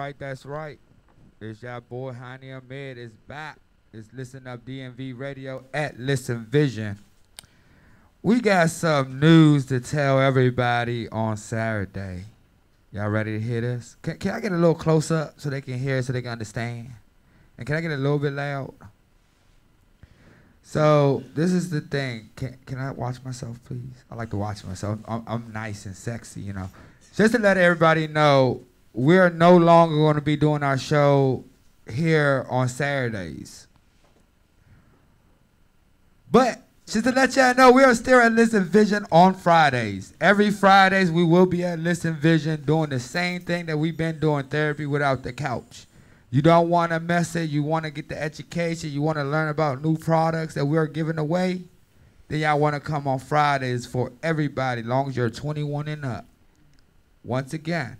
right, that's right. It's your boy Hani Ahmed is back. It's Listen Up DMV Radio at Listen Vision. We got some news to tell everybody on Saturday. Y'all ready to hear this? Can I get a little close up so they can hear, so they can understand? And can I get a little bit loud? So this is the thing. Can I watch myself, please? I like to watch myself. I'm nice and sexy, you know. Just to let everybody know, we're no longer going to be doing our show here on Saturdays. But just to let y'all know, we are still at Listen Vision on Fridays. Every Fridays, we will be at Listen Vision doing the same thing that we've been doing, Therapy Without the Couch. You don't want to mess it. You want to get the education. You want to learn about new products that we're giving away. Then y'all want to come on Fridays for everybody, as long as you're 21 and up. Once again,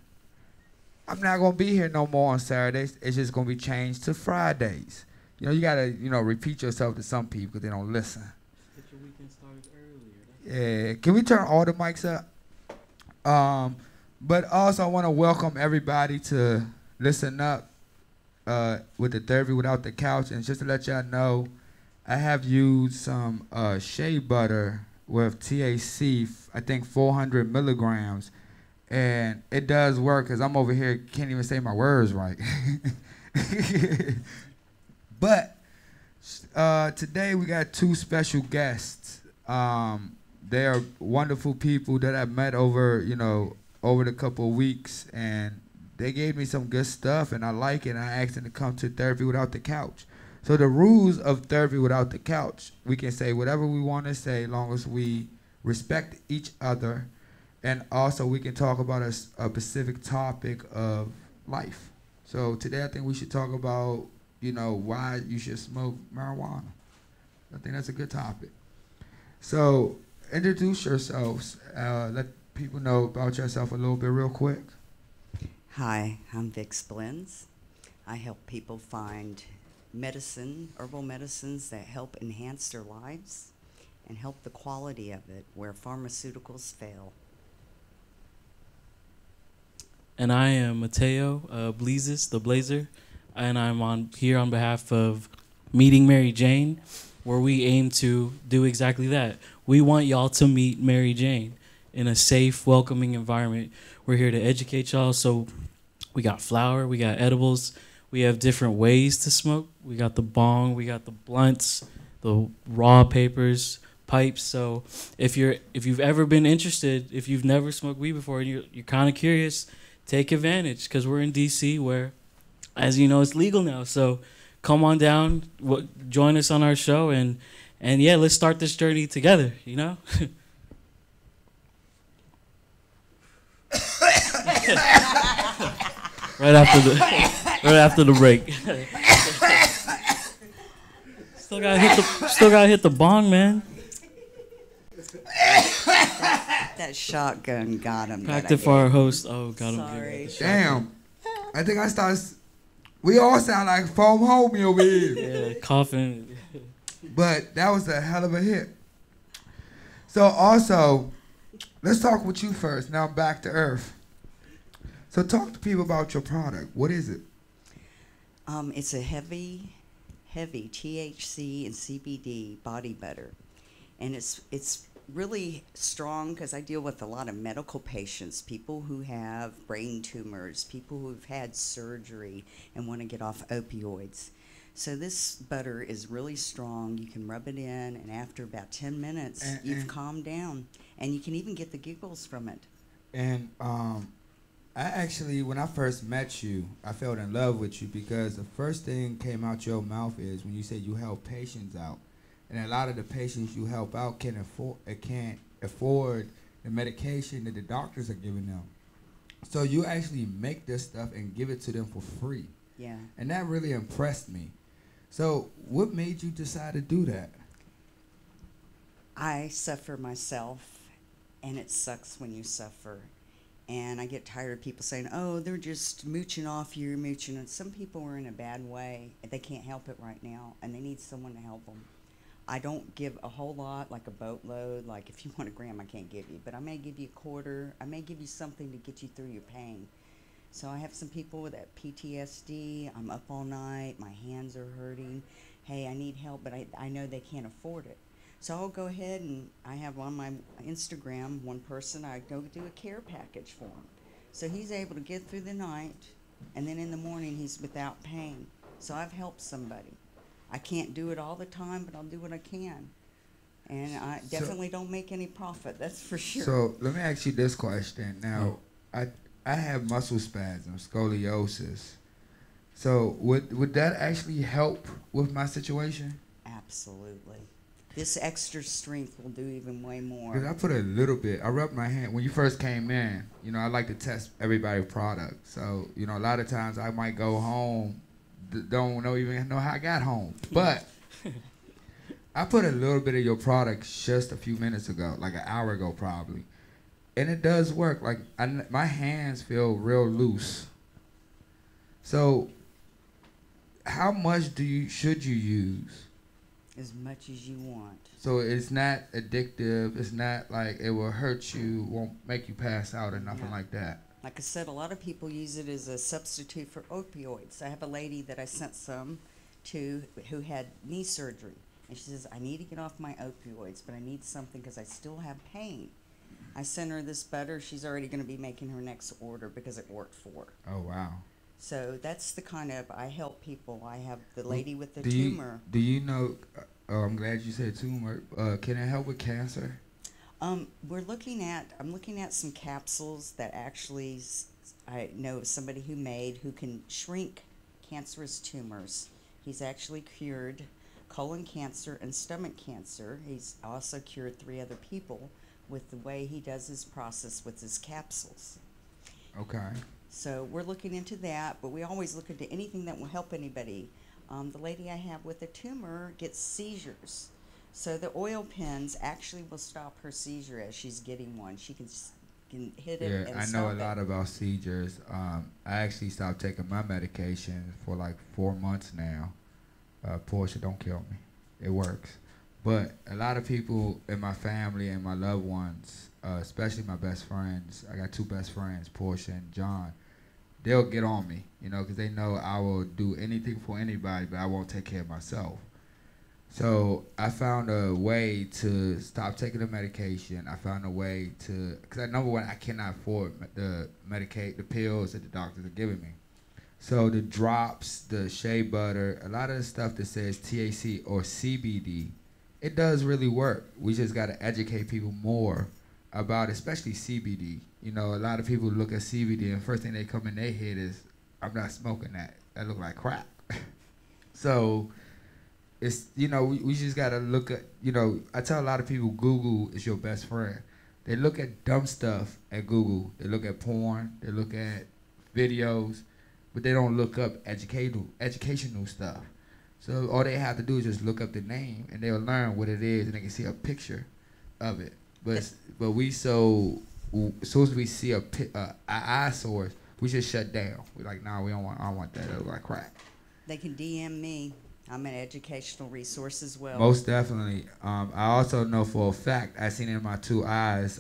I'm not going to be here no more on Saturdays. It's just going to be changed to Fridays. You know, you got to, repeat yourself to some people because they don't listen. Get your weekend started earlier. Yeah. Can we turn all the mics up? But also, I want to welcome everybody to Listen Up with the Therapy Without the Couch. And just to let y'all know, I have used some shea butter with THC, I think 400 milligrams. And it does work because I'm over here, can't even say my words right. But today we got two special guests. They are wonderful people that I met over the couple of weeks, and they gave me some good stuff, and I like it. And I asked them to come to Therapy Without the Couch. So the rules of Therapy Without the Couch, we can say whatever we want to say as long as we respect each other, and also we can talk about a specific topic of life. So today I think we should talk about, why you should smoke marijuana. I think that's a good topic. So introduce yourselves. Let people know about yourself a little bit real quick. Hi, I'm Vic Splins. I help people find herbal medicines that help enhance their lives and help the quality of it where pharmaceuticals fail. And I am Mateo Blizes, the Blazer, and I'm here on behalf of Meeting Mary Jane, where we aim to do exactly that. We want y'all to meet Mary Jane in a safe, welcoming environment. We're here to educate y'all. So we got flour, we got edibles, we have different ways to smoke. We got the bong, we got the blunts, the raw papers, pipes. So if you've ever been interested, if you've never smoked weed before and you're kind of curious, take advantage, because we're in DC where, as you know, it's legal now. So come on down, join us on our show, and yeah, let's start this journey together, right after the break. Still gotta hit the bong, man. That shotgun got him. Practice for our host. Oh, got him. Sorry. Damn. I think I started. We all sound like foam homie over here. Yeah, coughing. But that was a hell of a hit. So also, let's talk with you first. Now I'm back to earth. So talk to people about your product. What is it? It's a heavy THC and CBD body butter, and it's really strong because I deal with a lot of medical patients, people who have brain tumors, people who've had surgery and want to get off opioids. So this butter is really strong. You can rub it in, and after about 10 minutes, you've calmed down, and you can even get the giggles from it. And I actually, when I first met you, I fell in love with you because the first thing came out your mouth is when you said you help patients out. And a lot of the patients you help out can't afford the medication that the doctors are giving them. So you actually make this stuff and give it to them for free. Yeah. And that really impressed me. So what made you decide to do that? I suffer myself, and it sucks when you suffer. And I get tired of people saying, oh, they're just mooching off you, mooching. And some people are in a bad way. They can't help it right now, and they need someone to help them. I don't give a whole lot, like a boatload. Like if you want a gram, I can't give you. But I may give you a quarter. I may give you something to get you through your pain. So I have some people with that PTSD. I'm up all night. My hands are hurting. Hey, I need help, but I know they can't afford it. So I'll go ahead and I have on my Instagram one person, I go do a care package for him. So he's able to get through the night, and then in the morning he's without pain. So I've helped somebody. I can't do it all the time, but I'll do what I can. And I definitely don't make any profit, that's for sure. So let me ask you this question. Now, I have muscle spasms, scoliosis. So would that actually help with my situation? Absolutely. This extra strength will do even way more. Because I put a little bit. I rubbed my hand. When you first came in, you know, I like to test everybody's product. So, you know, a lot of times I might go home, don't even know how I got home. But I put a little bit of your product just a few minutes ago, like an hour ago probably. And it does work. Like, my hands feel real loose. So how much should you use? As much as you want. So it's not addictive. It's not like it will hurt you, won't make you pass out or nothing like that. Like I said, a lot of people use it as a substitute for opioids. I have a lady that I sent some to who had knee surgery. And she says, I need to get off my opioids, but I need something because I still have pain. I sent her this butter. She's already going to be making her next order because it worked for her. Oh, wow. So that's the kind of, I help people. I have the lady with the tumor. tumor. Do you know, I'm glad you said tumor. Can it help with cancer? I'm looking at some capsules that actually, I know of somebody who can shrink cancerous tumors. He's actually cured colon cancer and stomach cancer. He's also cured 3 other people with the way he does his process with his capsules. Okay. So we're looking into that, but we always look into anything that will help anybody. The lady I have with a tumor gets seizures. So the oil pens actually will stop her seizure as she's getting one. She can hit it and stop it. Yeah, I know a lot about seizures. I actually stopped taking my medication for like 4 months now. Portia, don't kill me. It works. But a lot of people in my family and my loved ones, especially my best friends, I got 2 best friends, Portia and John, they'll get on me, you know, because they know I will do anything for anybody, but I won't take care of myself. So I found a way to stop taking the medication. I found a way to, because number one, I cannot afford the pills that the doctors are giving me. So the drops, the shea butter, a lot of the stuff that says THC or CBD, it does really work. We just got to educate people more about, especially CBD. You know, a lot of people look at CBD and first thing they come in their head is, I'm not smoking that. That look like crack. So it's, you know, we just got to look at, you know, I tell a lot of people Google is your best friend. They look at dumb stuff at Google. They look at porn. They look at videos, but they don't look up educational stuff. So all they have to do is just look up the name, and they'll learn what it is, and they can see a picture of it. But we as soon as we see a eye source, we just shut down. We're like, nah, I don't want that. That look like crack. They can DM me. I'm an educational resource as well. Most definitely. I also know for a fact, I seen it in my 2 eyes.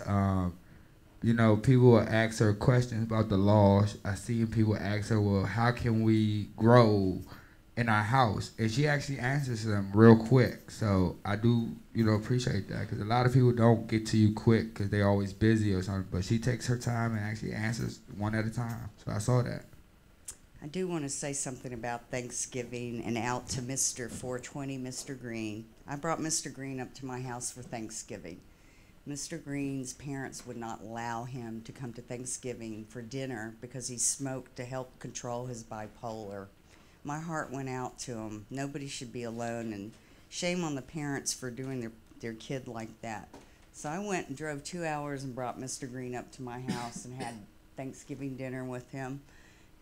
You know, people will ask her questions about the law. I see people ask her, well, how can we grow in our house? And she actually answers them real quick. So I do, you know, appreciate that, because a lot of people don't get to you quick because they're always busy or something. But she takes her time and actually answers one at a time. So I saw that. I do want to say something about Thanksgiving and out to Mr. 420, Mr. Green. I brought Mr. Green up to my house for Thanksgiving. Mr. Green's parents would not allow him to come to Thanksgiving for dinner because he smoked to help control his bipolar. My heart went out to him. Nobody should be alone, and shame on the parents for doing their kid like that. So I went and drove 2 hours and brought Mr. Green up to my house and had Thanksgiving dinner with him.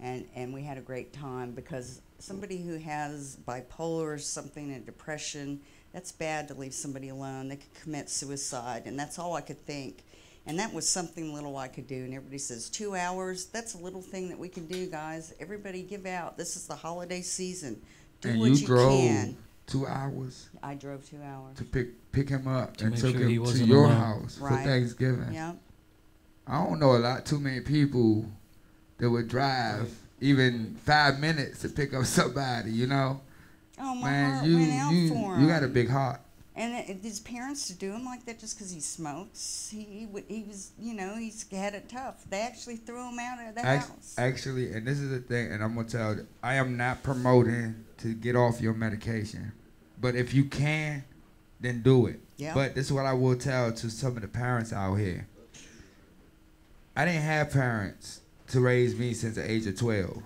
And we had a great time, because somebody who has bipolar or something, and depression, that's bad to leave somebody alone. They could commit suicide, and that's all I could think. And that was something little I could do. And everybody says, 2 hours, that's a little thing that we can do, guys. Everybody give out. This is the holiday season. Do and what you drove can. 2 hours? I drove 2 hours. To pick him up to and took sure him to your house for right. Thanksgiving. Yep. I don't know too many people that would drive even 5 minutes to pick up somebody, you know? Oh, my Man, heart went out for him. you got a big heart. And his parents to do him like that just because he smokes. He was, you know, he's had it tough. They actually threw him out of the house. Actually, and this is the thing, and I'm going to tell you, I am not promoting to get off your medication. But if you can, then do it. Yeah. But this is what I will tell to some of the parents out here. I didn't have parents to raise me since the age of 12.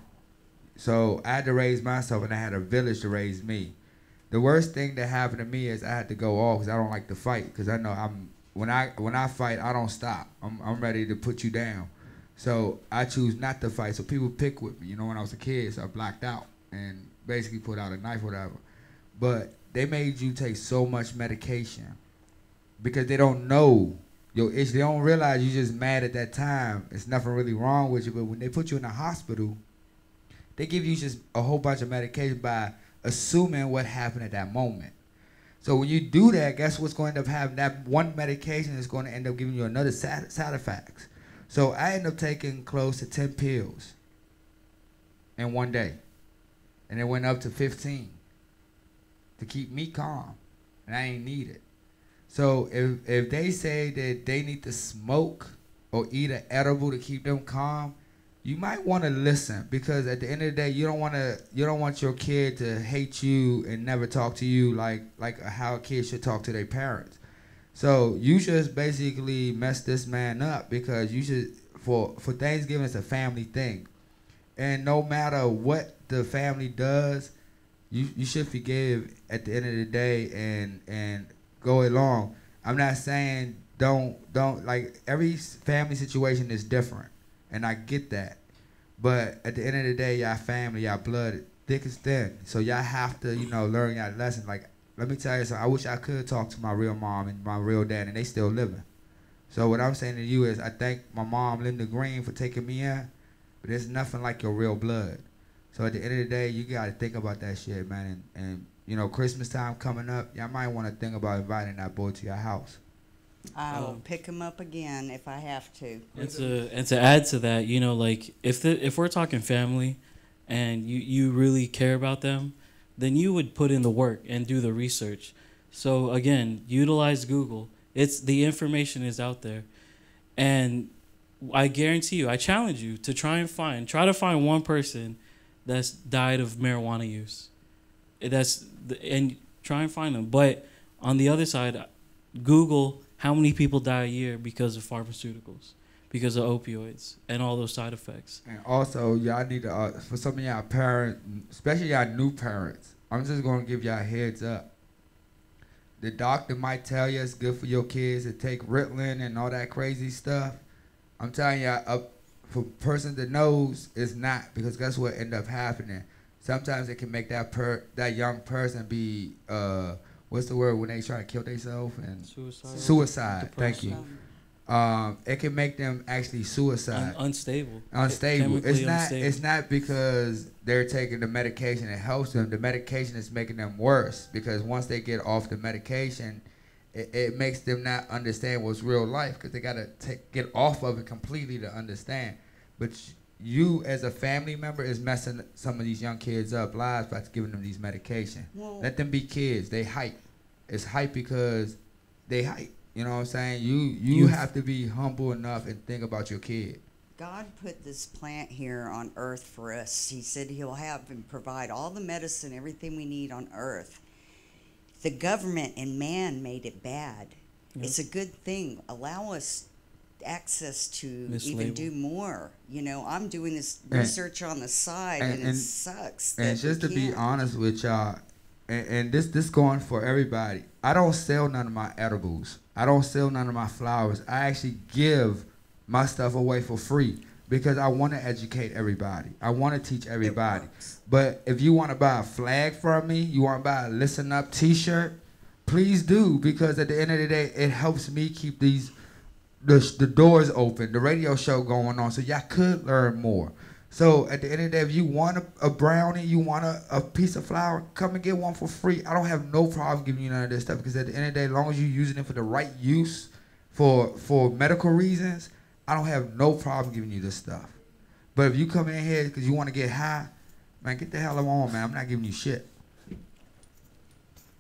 So I had to raise myself, and I had a village to raise me. The worst thing that happened to me is I had to go off because I don't like to fight, because I know when I fight, I don't stop. I'm ready to put you down. So I choose not to fight. So people pick with me. You know, when I was a kid, so I blacked out and basically put out a knife or whatever. But they made you take so much medication because they don't know your issue. They don't realize you're just mad at that time. It's nothing really wrong with you. But when they put you in the hospital, they give you just a whole bunch of medication by assuming what happened at that moment. So when you do that, guess what's going to end up happening? That one medication is going to end up giving you another side effects. So I ended up taking close to 10 pills in one day. And it went up to 15 to keep me calm. And I ain't need it. So if they say that they need to smoke or eat an edible to keep them calm, you might want to listen, because at the end of the day, you don't want your kid to hate you and never talk to you like how a kid should talk to their parents. So you just basically messed this man up, because you should for Thanksgiving, it's a family thing, and no matter what the family does, you should forgive at the end of the day and go along. I'm not saying don't like, every family situation is different. And I get that. But at the end of the day, y'all family, y'all blood, thick as thin. So y'all have to, learn y'all lesson. Like, let me tell you something. I wish I could talk to my real mom and my real dad, and they still living. So what I'm saying to you is, I thank my mom, Linda Green, for taking me in, but there's nothing like your real blood. So at the end of the day, you got to think about that shit, man. And Christmas time coming up, y'all might want to think about inviting that boy to your house. I'll pick him up again if I have to. And to add to that, like if we're talking family, and you really care about them, then you would put in the work and do the research. So again, utilize Google. The information is out there, and I guarantee you, I challenge you to try to find one person that's died of marijuana use. And try and find them. But on the other side, Google how many people die a year because of pharmaceuticals, because of opioids, and all those side effects. And also, y'all need to, for some of y'all parents, especially y'all new parents, I'm just going to give y'all a heads up. The doctor might tell you it's good for your kids to take Ritalin and all that crazy stuff. I'm telling y'all, for a person that knows, it's not, because guess what end up happening? Sometimes it can make that young person be, what's the word when they try to kill themselves? And suicide. Thank you. It can make them actually suicide. Unstable. It's not because they're taking the medication that helps them. The medication is making them worse, because once they get off the medication, it makes them not understand what's real life, because they got to get off of it completely to understand. But you as a family member is messing some of these young kids' lives by giving them these medication. Well, let them be kids. They hype. It's hype because they hype. You know what I'm saying? You have to be humble enough and think about your kid. God put this plant here on earth for us. He said he'll have and provide all the medicine, everything we need on earth. The government and man made it bad. Yep. It's a good thing. Allow us access to do more. I'm doing this research on the side, and it sucks. And just to be honest with y'all, and this going for everybody, I don't sell none of my edibles. I don't sell none of my flowers. I actually give my stuff away for free, because I want to educate everybody. I want to teach everybody. But if you want to buy a flag from me, you want to buy a Listen Up t-shirt, please do, because at the end of the day, it helps me keep the doors open, the radio show going on, so y'all could learn more. So at the end of the day, if you want a brownie, you want a piece of flour, come and get one for free. I don't have no problem giving you none of this stuff, because at the end of the day, as long as you're using it for the right use, for medical reasons, I don't have no problem giving you this stuff. But if you come in here because you want to get high, man, get the hell on, man. I'm not giving you shit.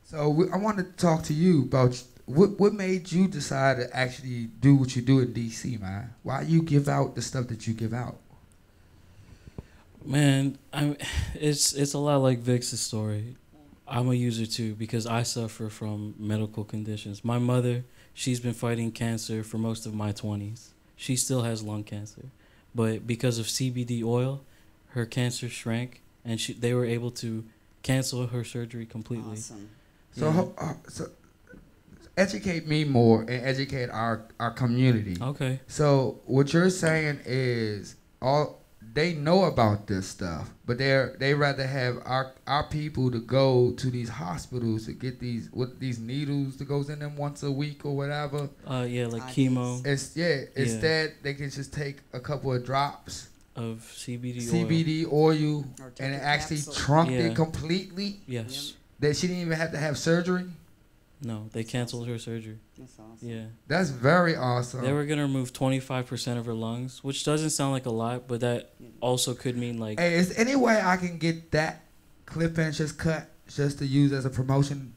So I want to talk to you about what made you decide to actually do what you do in D.C., man. Why you give out the stuff that you give out? Man, it's a lot like Vic's story. I'm a user too because I suffer from medical conditions. My mother, she's been fighting cancer for most of my 20s. She still has lung cancer. But because of CBD oil, her cancer shrank, and they were able to cancel her surgery completely. Awesome. So educate me more and educate our community. Okay. So what you're saying is they know about this stuff, but they rather have our people to go to these hospitals to get these needles that goes in them once a week or whatever. Yeah, like chemo. Instead they can just take a couple of drops of CBD oil and it actually trunked it completely. Yes. Yep. That she didn't even have to have surgery. No, they canceled her surgery. That's awesome. Yeah. That's very awesome. They were gonna remove 25% of her lungs, which doesn't sound like a lot, but that also could mean like. Hey, is any way I can get that clip and just cut just to use as a promotion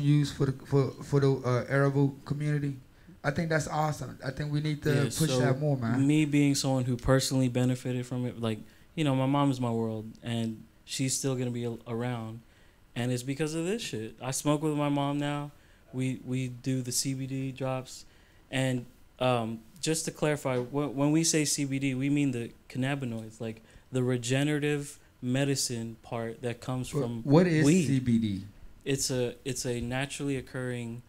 use for the Arable community? I think that's awesome. I think we need to push that more, man. Me being someone who personally benefited from it, like, you know, my mom is my world, and she's still gonna be around, and it's because of this shit. I smoke with my mom now. We do the CBD drops, and just to clarify, when we say CBD, we mean the cannabinoids, like the regenerative medicine part that comes from what is weed. CBD? It's a naturally occurring,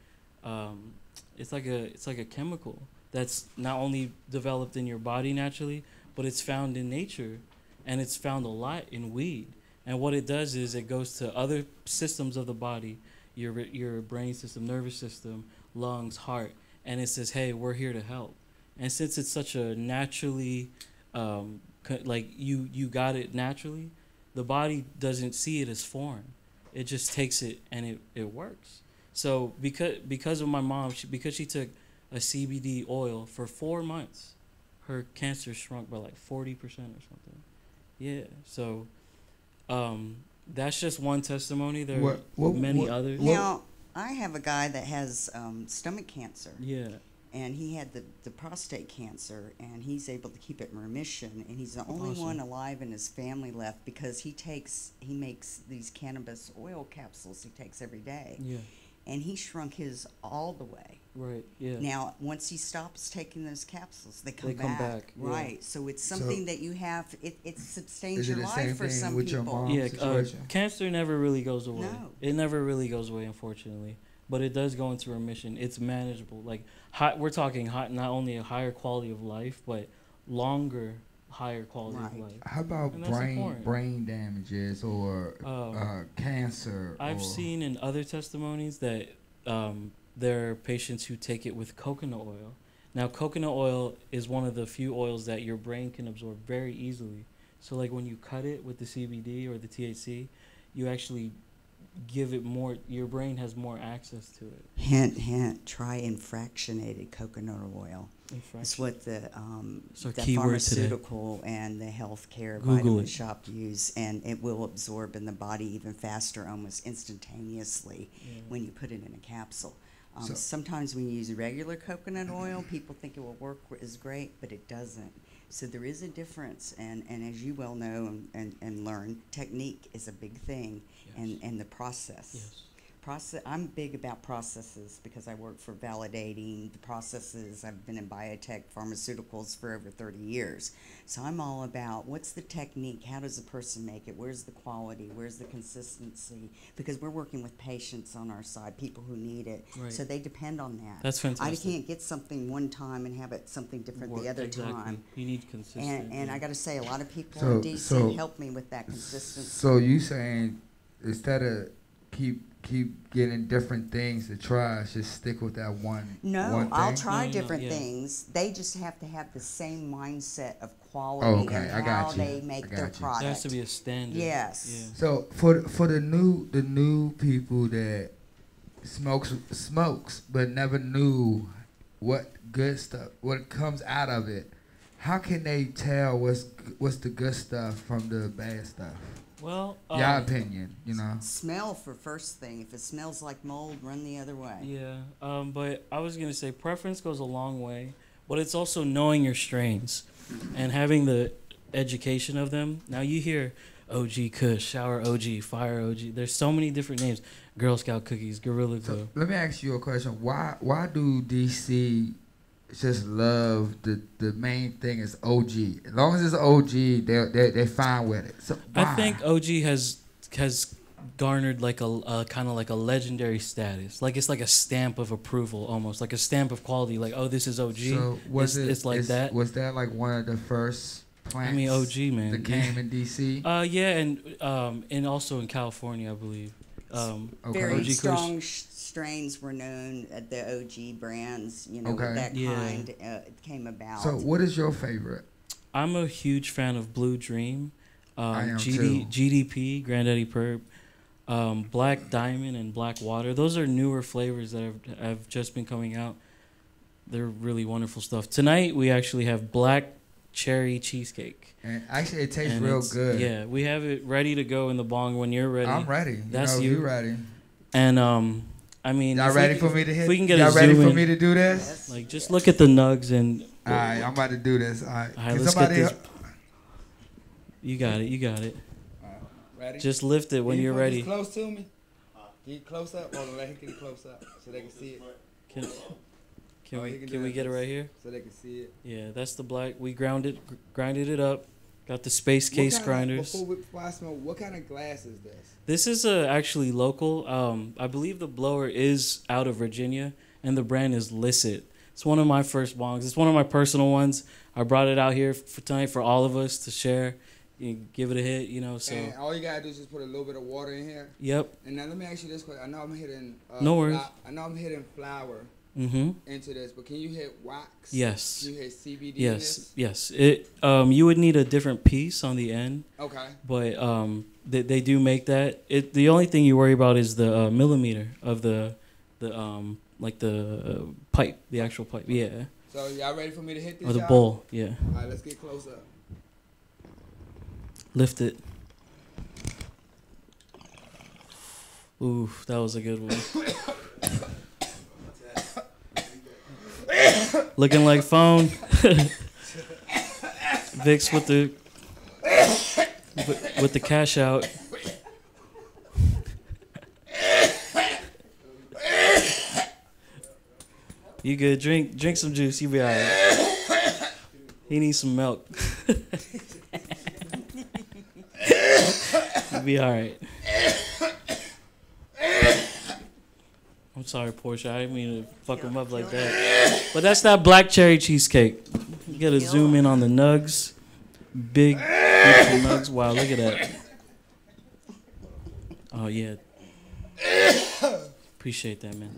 it's like a chemical that's not only developed in your body naturally, but it's found in nature, and it's found a lot in weed. And what it does is it goes to other systems of the body, your brain system, nervous system, lungs, heart, and it says, hey, we're here to help. And since it's such a naturally, like you got it naturally, the body doesn't see it as foreign. It just takes it and it works. So because of my mom, because she took a CBD oil for 4 months, her cancer shrunk by like 40% or something. Yeah. So that's just one testimony. There are many others. Now, I have a guy that has stomach cancer. Yeah. And he had the prostate cancer, and he's able to keep it in remission. And he's the only Awesome. one alive in his family left because he makes these cannabis oil capsules he takes every day. Yeah. And he shrunk his all the way. Right. Yeah. Now, once he stops taking those capsules, they come back. Yeah. Right. So it's something that you have. It sustains your the life same for thing some with people. your mom? Yeah, situation? cancer never really goes away. No. It never really goes away, unfortunately. But it does go into remission. It's manageable. Like we're talking not only a higher quality of life, but longer, higher quality of life. How about And that's important. brain damages or cancer? I've seen in other testimonies that there are patients who take it with coconut oil. Now, coconut oil is one of the few oils that your brain can absorb very easily. So, like when you cut it with the CBD or the THC, you actually give it more. Your brain has more access to it. Hint, hint. Try infractionated coconut oil. It's what the pharmaceutical and the healthcare vitamin shop use, and it will absorb in the body even faster, almost instantaneously, when you put it in a capsule. Sometimes when you use regular coconut oil, people think it will work as great, but it doesn't. So there is a difference, and as you well know and learn, technique is a big thing, and the process. Yes. I'm big about processes because I work for validating the processes. I've been in biotech pharmaceuticals for over 30 years. So I'm all about what's the technique, how does a person make it, where's the quality, where's the consistency, because we're working with patients on our side, people who need it. Right. So they depend on that. That's fantastic. I can't get something one time and have it something different the other time. You need consistency. And I got to say, a lot of people in DC help me with that consistency. So you saying instead of keep getting different things to try, just stick with that one. No, one thing? I'll try different things. They just have to have the same mindset of quality and how they make their product. There has to be a standard. Yes. Yeah. So for the new people that smokes but never knew what good stuff, what comes out of it, how can they tell what's the good stuff from the bad stuff? Well, Your opinion, you know. Smell for first thing. If it smells like mold, run the other way. yeah. But I was gonna say preference goes a long way, but it's also knowing your strains and having the education of them. Now you hear OG Kush, Shower OG, Fire OG. There's so many different names. Girl Scout Cookies, Gorilla Glue. So let me ask you a question. Why do DC just love the main thing is OG? As long as it's OG, they're fine with it. So why? I think OG has garnered like a kind of like a legendary status. Like it's like a stamp of approval, almost like a stamp of quality. Like, oh, this is OG. So it's like that. Was that like one of the first plants? I mean, OG, man. That came in DC. Yeah, and also in California, I believe. Very OG Kush. strong strains were known at the OG brands. You know, Okay. that Yeah. kind came about. So what is your favorite? I'm a huge fan of Blue Dream, I am too. GDP, Granddaddy Perp, Black Diamond, and Black Water. Those are newer flavors that have just been coming out. They're really wonderful stuff. Tonight we actually have Black Cherry Cheesecake. And actually, it tastes And real it's- good. Yeah, we have it ready to go in the bong when you're ready. I'm ready. That's you. you. You ready? And I mean, Y'all if we ready can- for me to hit? If we can get Y'all a ready zoom for in, me to do this? Yes. like just look at the nugs and. All right, I'm about to do this. All right. All right, Can let's somebody get this. help? You got it. You got it. Ready? Just lift it when Can you you're put ready. this close to me. Get close up. Hold on, let him get it close up so they can see it. Can Oh, you can can do we it get it this- right here? So they can see it. Yeah, that's the black. We grinded it up. Got the space case grinders. Before I smell, what kind of glass is this? This is actually local. I believe the blower is out of Virginia, and the brand is Licit. It's one of my first bongs. It's one of my personal ones. I brought it out here for tonight for all of us to share. You give it a hit, you know. So And all you gotta do is just put a little bit of water in here. yep. And now let me ask you this question. I know I'm hitting. No worries. I know I'm hitting flour Mm-hmm. into this, but can you hit wax? Yes. Can you hit CBD? In Yes. this? Yes. It. You would need a different piece on the end. Okay. But they do make that. The only thing you worry about is the millimeter of the pipe, the actual pipe. Yeah. So y'all ready for me to hit this? Or the y'all? bowl. Yeah. All right, let's get close up. Lift it. Ooh, that was a good one. Looking like phone. Vicks with the cash out. You good? Drink some juice. You be alright. He needs some milk. You be alright. I'm sorry, Portia. I didn't mean to fuck him up like that. But that's that black cherry cheesecake. You gotta zoom in on the nugs. Big, beautiful nugs. Wow, look at that. Oh, yeah. Appreciate that, man.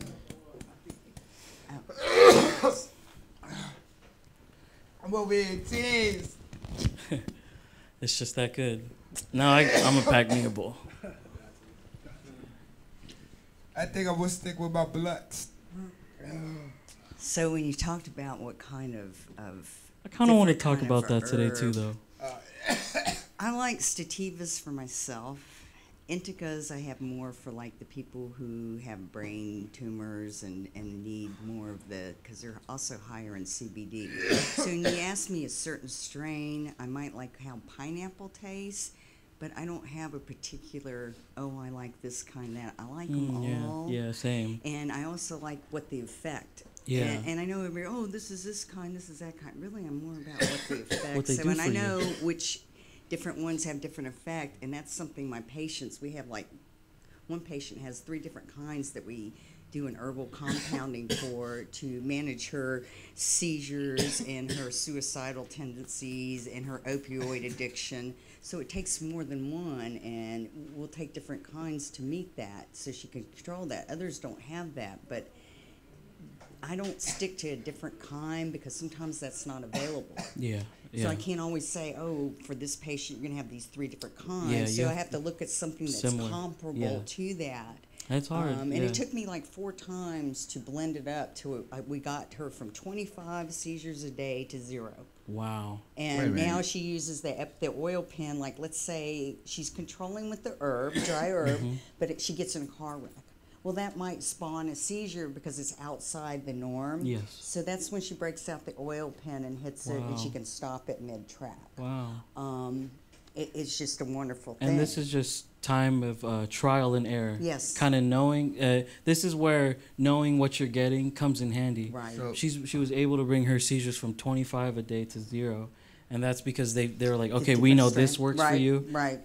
I'm over here in tears. It's just that good. Now I'm a pack me a bowl. I think I will stick with my blunts. So when you talked about what kind of I kind of want to different talk kind about of that today, too, herb. though. I like sativas for myself. Indicas I have more for like the people who have brain tumors and need more of because they're also higher in CBD. So when you ask me a certain strain, I might like how pineapple tastes, but I don't have a particular, I like this kind, that. I like them all. Yeah, same. And I also like what the effect. Yeah. And I know everybody, this is this kind, this is that kind. Really, I'm more about what the effect. What they so, do and I for you. know which different ones have different effect, and that's something my patients, we have like, one patient has 3 different kinds that we do an herbal compounding for to manage her seizures and her suicidal tendencies and her opioid addiction. So it takes more than one, and we'll take different kinds to meet that so she can control that. Others don't have that, but I don't stick to a different kind because sometimes that's not available. Yeah. So I can't always say, for this patient, you're going to have these 3 different kinds. Yeah, so you I have have to look at something that's similar. comparable Yeah. to that. That's hard. And yeah. it took me like 4 times to blend it up to we got her from 25 seizures a day to 0. Wow. And now she uses the oil pen, like let's say she's controlling with the herb, dry herb, but she gets in a car wreck. Well, that might spawn a seizure because it's outside the norm. Yes. So that's when she breaks out the oil pen and hits it, and she Wow. can stop it mid-track. Wow. It's just a wonderful thing. And this is just time of trial and error. Yes. Kind of knowing. This is where knowing what you're getting comes in handy. Right. So- She was able to bring her seizures from 25 a day to 0, and that's because they were like, okay, It's we know different this strain. works for Right, you. right.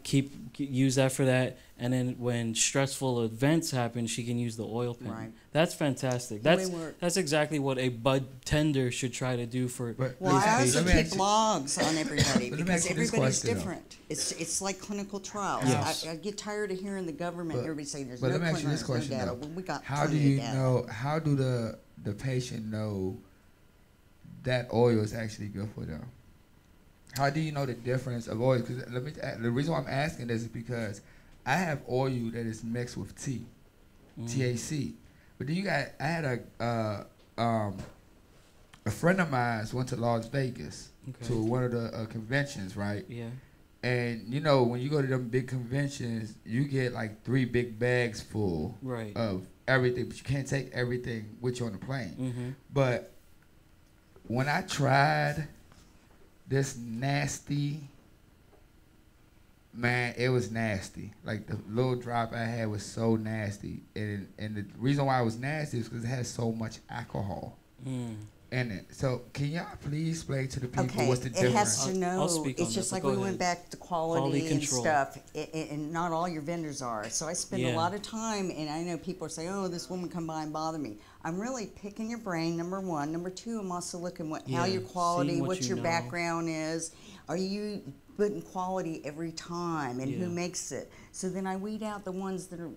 Use that for that, and then when stressful events happen, she can use the oil pen. Right. That's fantastic. That's exactly what a bud tender should try to do for. But Well, I also let me keep ask you- blogs on everybody But let me because ask you this everybody's question, though. different. It's like clinical trials. Yes. I get tired of hearing the government, But- everybody saying there's But no let me ask you this clinical question data. though. Well, we got How do plenty of you data. know? How do the patient know that oil is actually good for them? How do you know the difference of oils? Because the reason why I'm asking this is because I have oil that is mixed with tea, THC. But then I had a friend of mine went to Las Vegas Okay. to one of the conventions, right? Yeah. And you know, when you go to them big conventions, you get like 3 big bags full Right. of everything, but you can't take everything with you on the plane. Mm-hmm. But when I tried this nasty, man, it was nasty. Like the little drop I had was so nasty, and the reason why it was nasty is because it had so much alcohol in it. So can y'all please explain to the people Okay, what's the it difference? has to I'll know. speak on It's just that, like but we go went ahead. back to quality and control. stuff, and not all your vendors are. So I spend a Yeah. lot of time, and I know people are saying, "Oh, this woman come by and bother me." I'm really picking your brain. Number one, number two, I'm also looking how Yeah, your quality, seeing what what you your know. background is. Are you putting quality every time, and Yeah. who makes it? So then I weed out the ones that are.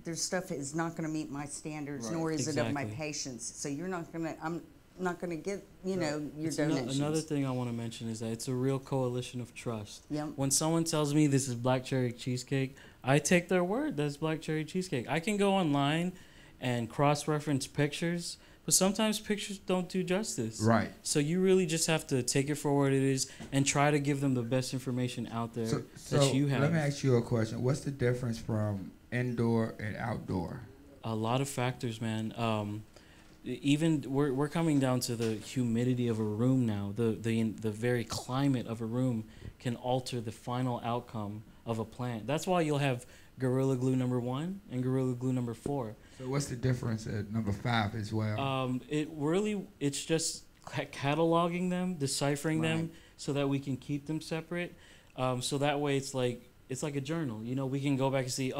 Their stuff is not going to meet my standards, Right. nor is it of my Exactly. patients. So you're not going to. I'm not going to get your It's donations. another thing I want to mention is that it's a real coalition of trust. Yep. When someone tells me this is black cherry cheesecake, I take their word that's black cherry cheesecake. I can go online and cross-reference pictures, but sometimes pictures don't do justice. Right. So you really just have to take it for what it is and try to give them the best information out there that you have. Let me ask you a question. What's the difference from indoor and outdoor? A lot of factors, man. Even we're coming down to the humidity of a room now. The very climate of a room can alter the final outcome of a plant. That's why you'll have Gorilla Glue number 1 and Gorilla Glue number 4. So what's the difference at number 5 as well? It's just cataloging them, deciphering them, Right. so that we can keep them separate. So that way it's like a journal. You know, we can go back and see,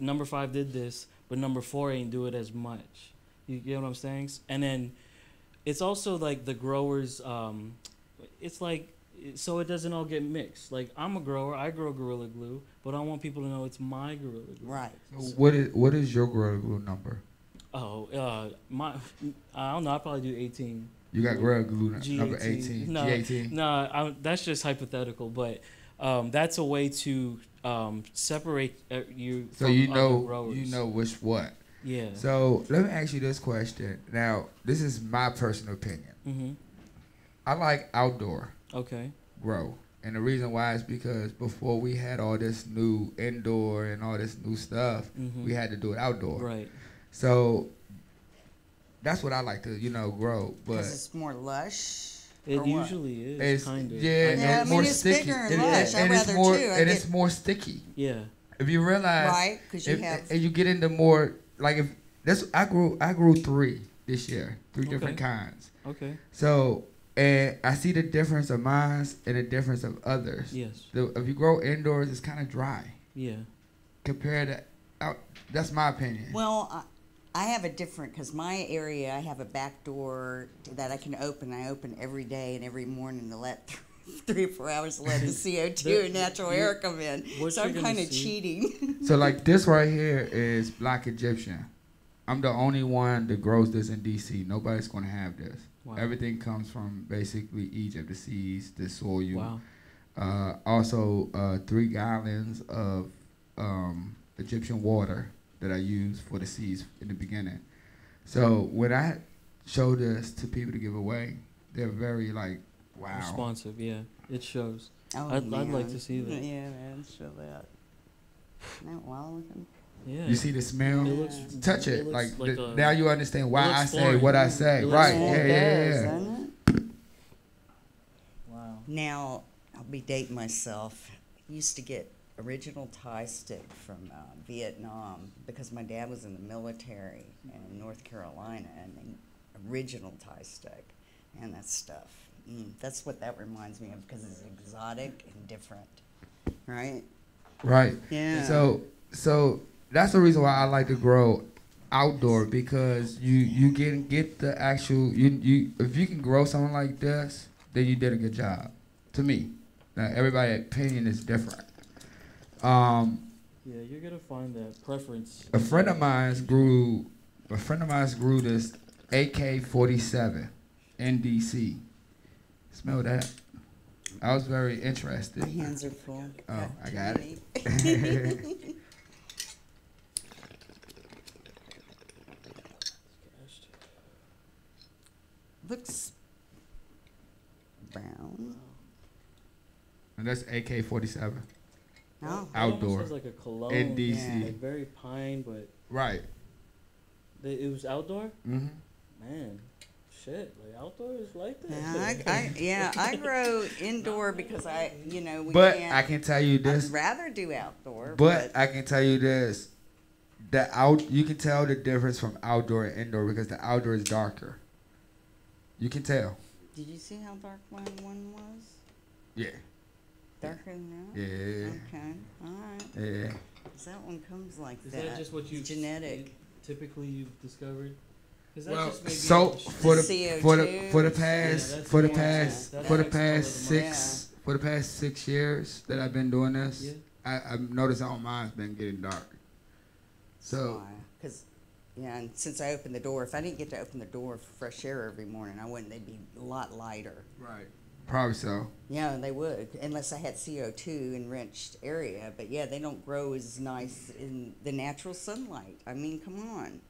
number 5 did this, but number 4 ain't do it as much. You get what I'm saying? And then it's also like the growers. It's like so it doesn't all get mixed. Like I'm a grower, I grow Gorilla Glue, but I want people to know it's my Gorilla Glue. Right. So what is your Gorilla Glue number? I don't know. I probably do 18. You got Gorilla Glue number G18. 18. No, G18. no, that's just hypothetical. But that's a way to separate you. So from you other know growers. which what. Yeah. So let me ask you this question. Now, this is my personal opinion. Mhm. I like outdoor Okay. grow. And the reason why is because before we had all this new indoor and all this new stuff, Mhm. we had to do it outdoor. Right. So that's what I like to, grow. But Because it's more lush. It or what? usually is it's kind of. yeah, Yeah, I and mean, more it's sticky. bigger and It- lush. I'd and it's rather more too. it's more sticky. Yeah. If you realize, Right, 'cause you have- and you get into more like if that's I grew 3 this year, 3 different Okay. kinds. Okay. So and I see the difference of mine and the difference of others. Yes. If you grow indoors, it's kind of dry Yeah. compared to out. That's my opinion. Well, I have a different, because my area, I have a back door that I can open. I open every day and every morning to let 3 or 4 hours to let the CO2 and natural air come in. what So you're I'm gonna kind of see- cheating. So like this right here is Black Egyptian. I'm the only one that grows this in DC. Nobody's gonna have this. Wow. Everything comes from basically Egypt, the seeds, the soil. Wow. Also, 3 gallons of Egyptian water that I use for the seeds in the beginning. So when I show this to people to give away, they're very like, wow. Responsive, yeah. It shows. Oh, I'd like to see that. Yeah, man, show that. Isn't that wild looking? Yeah. You see the smell? It looks, Touch it. it looks Like, a- now you understand why I looks say foreign. what I say. It looks Right. foreign. Yeah, It yeah, does, yeah. doesn't it? Wow. Now, I'll be dating myself. Used to get original Thai stick from Vietnam because my dad was in the military in North Carolina, and original Thai stick and that stuff. That's what that reminds me of because it's exotic and different, right? Right. Yeah. So that's the reason why I like to grow outdoor, because you get the actual you if you can grow something like this, then you did a good job. To me, now everybody's opinion is different. Yeah, you're gonna find that preference. A friend of mine grew this AK-47 in DC. Smell that? I was very interested. My hands are full. Oh, I got it. Looks brown. And that's AK-47. No. It Outdoor. almost has like a cologne. In DC. Like very pine, but Right. it was outdoor. Mm-hmm. Man, shit, like outdoor is like that. Yeah, I grow indoor because we But can't. I can tell you this. I'd rather do outdoor. But I can tell you this. You can tell the difference from outdoor and indoor because the outdoor is darker. You can tell. Did you see how dark one was? Yeah. Darker than that? Yeah. Okay. All right. Yeah. 'Cause that one comes like Is that. that just what you It's genetic. typically you've discovered? 'Cause that's Well, just maybe so a sh- for the CO2. for the Yeah, that's for the more- past that's for the next past color to six for the past 6 years that I've been doing this, Yeah. I've noticed all mine's been getting dark. So Because, and since I opened the door, if I didn't get to open the door for fresh air every morning, they'd be a lot lighter. right, probably so. Yeah, they would, unless I had CO2 enriched area. But yeah, they don't grow as nice in the natural sunlight. I mean, come on.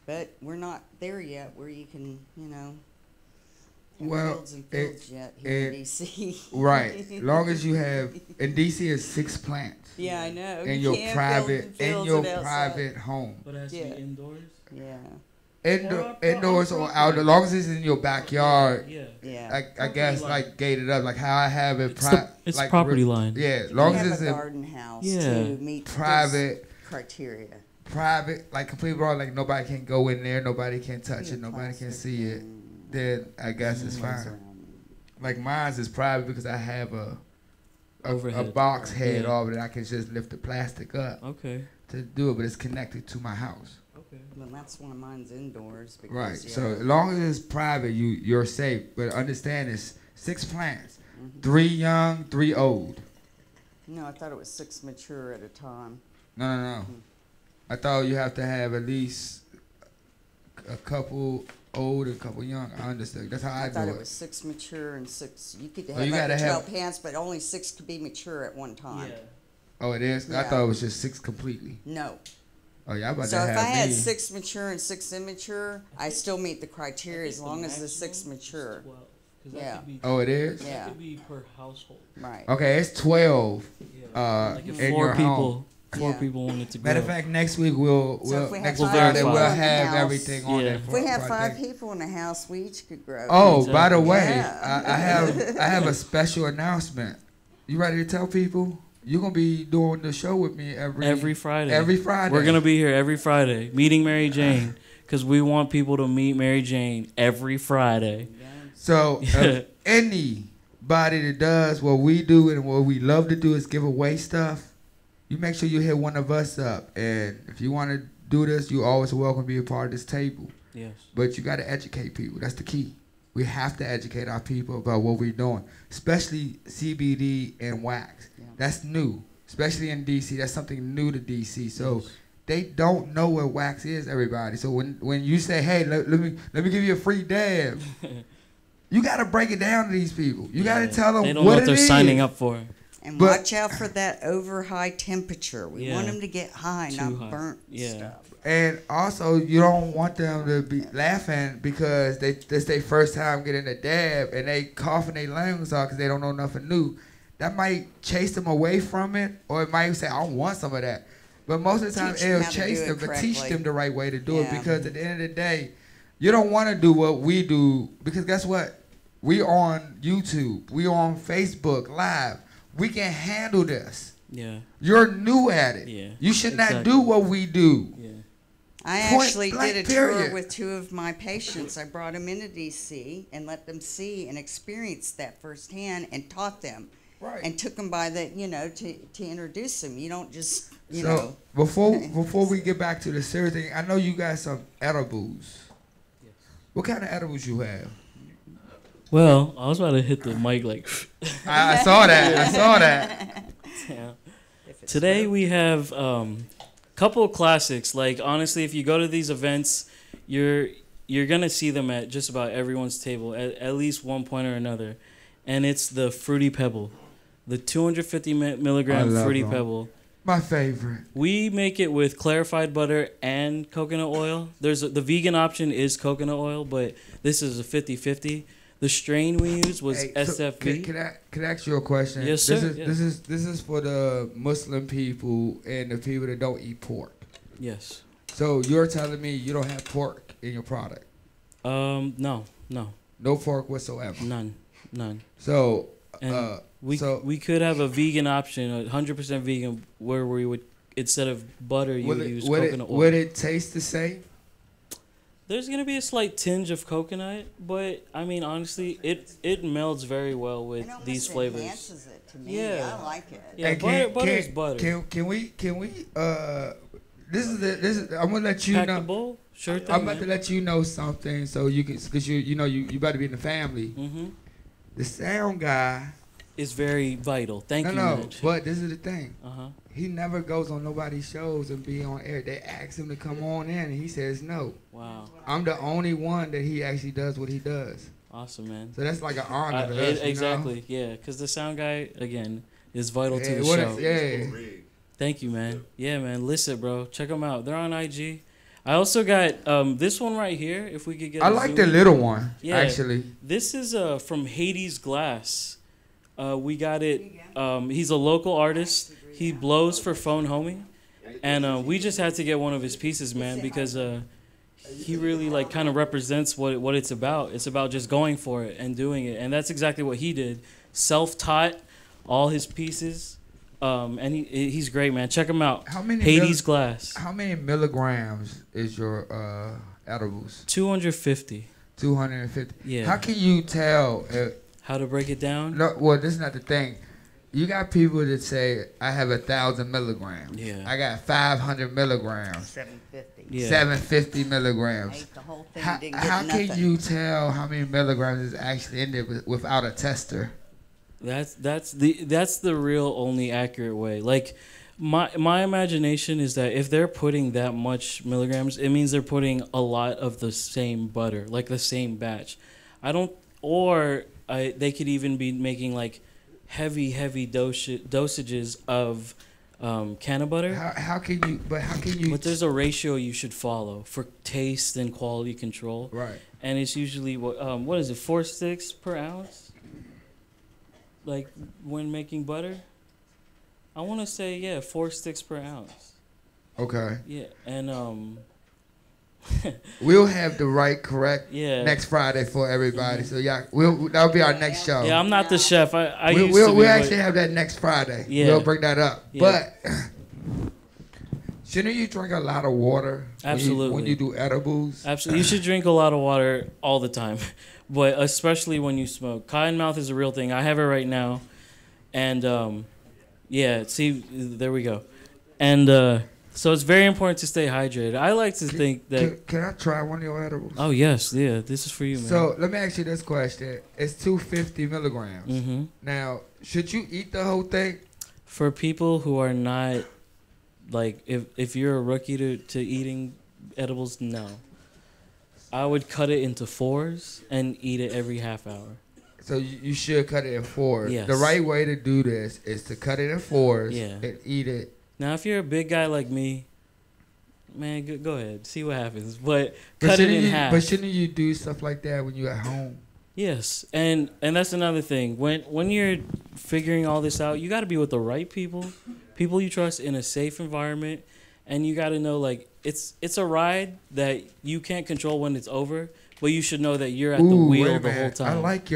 But we're not there yet where you can, have Well, fields and fields yet here in DC. Right, long as you have in DC is 6 plants Yeah, I know. in You your can't private build outside. private home. But it has to Yeah. be indoors. Yeah, Indoors or outdoors, as long as it's in your backyard. Yeah. yeah. I guess line. like gated up, like how I have it. It's like property line. Yeah, as You long have as it's a in garden house Yeah. to meet private, those criteria. like complete raw, like nobody can go in there, nobody can touch Yeah, it, nobody can plastic see it. and Then I guess it's things fine. around. Like mine's is private because I have a Overhead. box head Yeah. off it. I can just lift the plastic up Okay. to do it, but it's connected to my house. Okay. Well, that's one of mine's indoors. Because, Right. yeah. So as long as it's private, you're safe. But understand it's 6 plants, Mhm. 3 young, 3 old. No, I thought it was 6 mature at a time. No. I thought you have to have at least a couple old and a couple young. I understood. That's how I thought do it it. was 6 mature and 6. You could Oh, have you up gotta to have- 12 plants, but only 6 could be mature at one time. Yeah. Oh, it is? I Yeah. thought it was just 6 completely. No. Oh, yeah, I'm about So to if have I had me. 6 mature and 6 immature, I still meet the criteria as long as the 6 mature. 12. 'Cause Yeah. that could be, Oh, it is? that Yeah. could be per household. Right. Okay, it's 12. Yeah. Like if in 4 your people, home. 4 Yeah. people wanted to grow. Matter of fact, next week we'll So if we have next 5 Friday people we'll in the have house- everything on Yeah. there. If for we a have 5 project. people in the house, we each could grow. Oh, by the Exactly. way, Yeah. I have a special announcement. You ready to tell people? You're gonna be doing the show with me Every Friday. Every Friday. We're gonna be here every Friday, meeting Mary Jane, because we want people to meet Mary Jane every Friday. So if anybody that does what we do and what we love to do is give away stuff, you make sure you hit one of us up. And if you want to do this, you're always welcome to be a part of this table. Yes. But you got to educate people. That's the key. We have to educate our people about what we're doing, especially CBD and wax. Yeah. That's new, especially in DC. That's something new to DC. So they don't know what wax is, everybody. So when you say, hey, let me give you a free dab, you got to break it down to these people. You got to tell them They don't what know what it they're is. signing up for. And But- watch out for that over high temperature. We want Yeah. them to get high, Too not high. burnt Yeah. stuff. And also, you don't want them to be laughing because that's their first time getting a dab and they coughing their lungs off because they don't know nothing new. That might chase them away from it, or it might say, I want some of that. But most of the time, Teach them it'll how to chase do it them, but teach correctly. them the right way to do it Yeah. because at the end of the day, you don't want to do what we do because guess what? We on YouTube. We on Facebook Live. We can handle this. Yeah. You're new at it. Yeah, You should not exactly. do what we do. Yeah. I Point actually blank, did a period. tour with 2 of my patients. I brought them into DC and let them see and experience that firsthand and taught them. Right. And took them by the, to introduce them. You don't just, So before we get back to the serious thing, I know you got some edibles. Yes. What kind of edibles you have? Well, I was about to hit the mic like. I saw that. I saw that. Yeah. Today we have couple of classics. Like honestly, if you go to these events, you're gonna see them at just about everyone's table at least one point or another, and it's the Fruity Pebble, the 250 milligram love Fruity them. Pebble. My favorite. We make it with clarified butter and coconut oil. The vegan option is coconut oil, but this is a 50-50. The strain we use was Hey, so SFV. can I ask you a question? Yes, sir. This is for the Muslim people and the people that don't eat pork. Yes. So you're telling me you don't have pork in your product? No, No pork whatsoever. none. So And we could have a vegan option, 100% vegan, where we would, instead of butter, you would use coconut oil. Would it taste the same? There's gonna be a slight tinge of coconut, but I mean honestly, it melds very well with these flavors. Enhances it to me. Yeah. I like it. Yeah, And butter is butter. Can we this is I'm gonna let you Pack know. the bowl, sure thing. I'm about to let you know something so you can, because you better be in the family. Mm-hmm. The sound guy. It's very vital. Thank you. No, Mitch. but this is the thing. Uh-huh. He never goes on nobody's shows and be on air. They ask him to come on in, and he says no. Wow. I'm the only one that he actually does what he does. Awesome, man. So that's like an honor to us, exactly. Yeah, because the sound guy again is vital to Yeah, the what show. yeah. Thank you, man. Yeah, man. Listen, bro. Check them out. They're on IG. I also got this one right here. If we could get. I a like zoom the in. little one, Yeah. actually. This is from Hades Glass. We got it. He's a local artist. He blows for Phone Homie, and we just had to get one of his pieces, man, because he really like kind of represents what it's about. It's about just going for it and doing it, and that's exactly what he did. Self-taught, all his pieces, and he's great, man. Check him out. How many Hades Glass. How many milligrams is your edibles? 250. 250. Yeah. How can you tell? How to break it down? No, well, this is not the thing. You got people that say I have 1,000 milligrams. Yeah. I got 500 milligrams. 750. Yeah. 750 milligrams. Ate the whole thing, How, didn't get how nothing. can you tell how many milligrams is actually in there without a tester? That's the real only accurate way. Like my imagination is that if they're putting that much milligrams, it means they're putting a lot of the same butter, like the same batch. They could even be making like heavy dosages of canna butter. How can you? But there's a ratio you should follow for taste and quality control. Right. And it's usually what is it, 4 sticks per ounce? Like when making butter, I want to say 4 sticks per ounce. Okay. Yeah, and We'll have the correct Yeah. next Friday for everybody. So yeah, that'll be our next show. yeah, I'm not the chef. I used to We'll be, actually but- have that next Friday. Yeah. We'll bring that up. Yeah. But shouldn't you drink a lot of water Absolutely. when you do edibles? Absolutely, you should drink a lot of water all the time, but especially when you smoke. Cotton mouth is a real thing. I have it right now, and see, there we go, and so it's very important to stay hydrated. I like to think that. Can I try one of your edibles? Oh yes, yeah, this is for you, man. So let me ask you this question: it's 250 milligrams. Mm-hmm. Now, should you eat the whole thing? For people who are not, like, if you're a rookie to eating edibles, no. I would cut it into 4s and eat it every half hour. So you should cut it in fours. Yes. The right way to do this is to cut it in fours and eat it. Now, if you're a big guy like me, man, go ahead. See what happens. But cut it in half. But shouldn't you do stuff like that when you're at home? Yes, and that's another thing. When you're figuring all this out, you got to be with the right people you trust in a safe environment, and you got to know, like, it's a ride that you can't control when it's over, but you should know that you're at the wheel the whole time. I like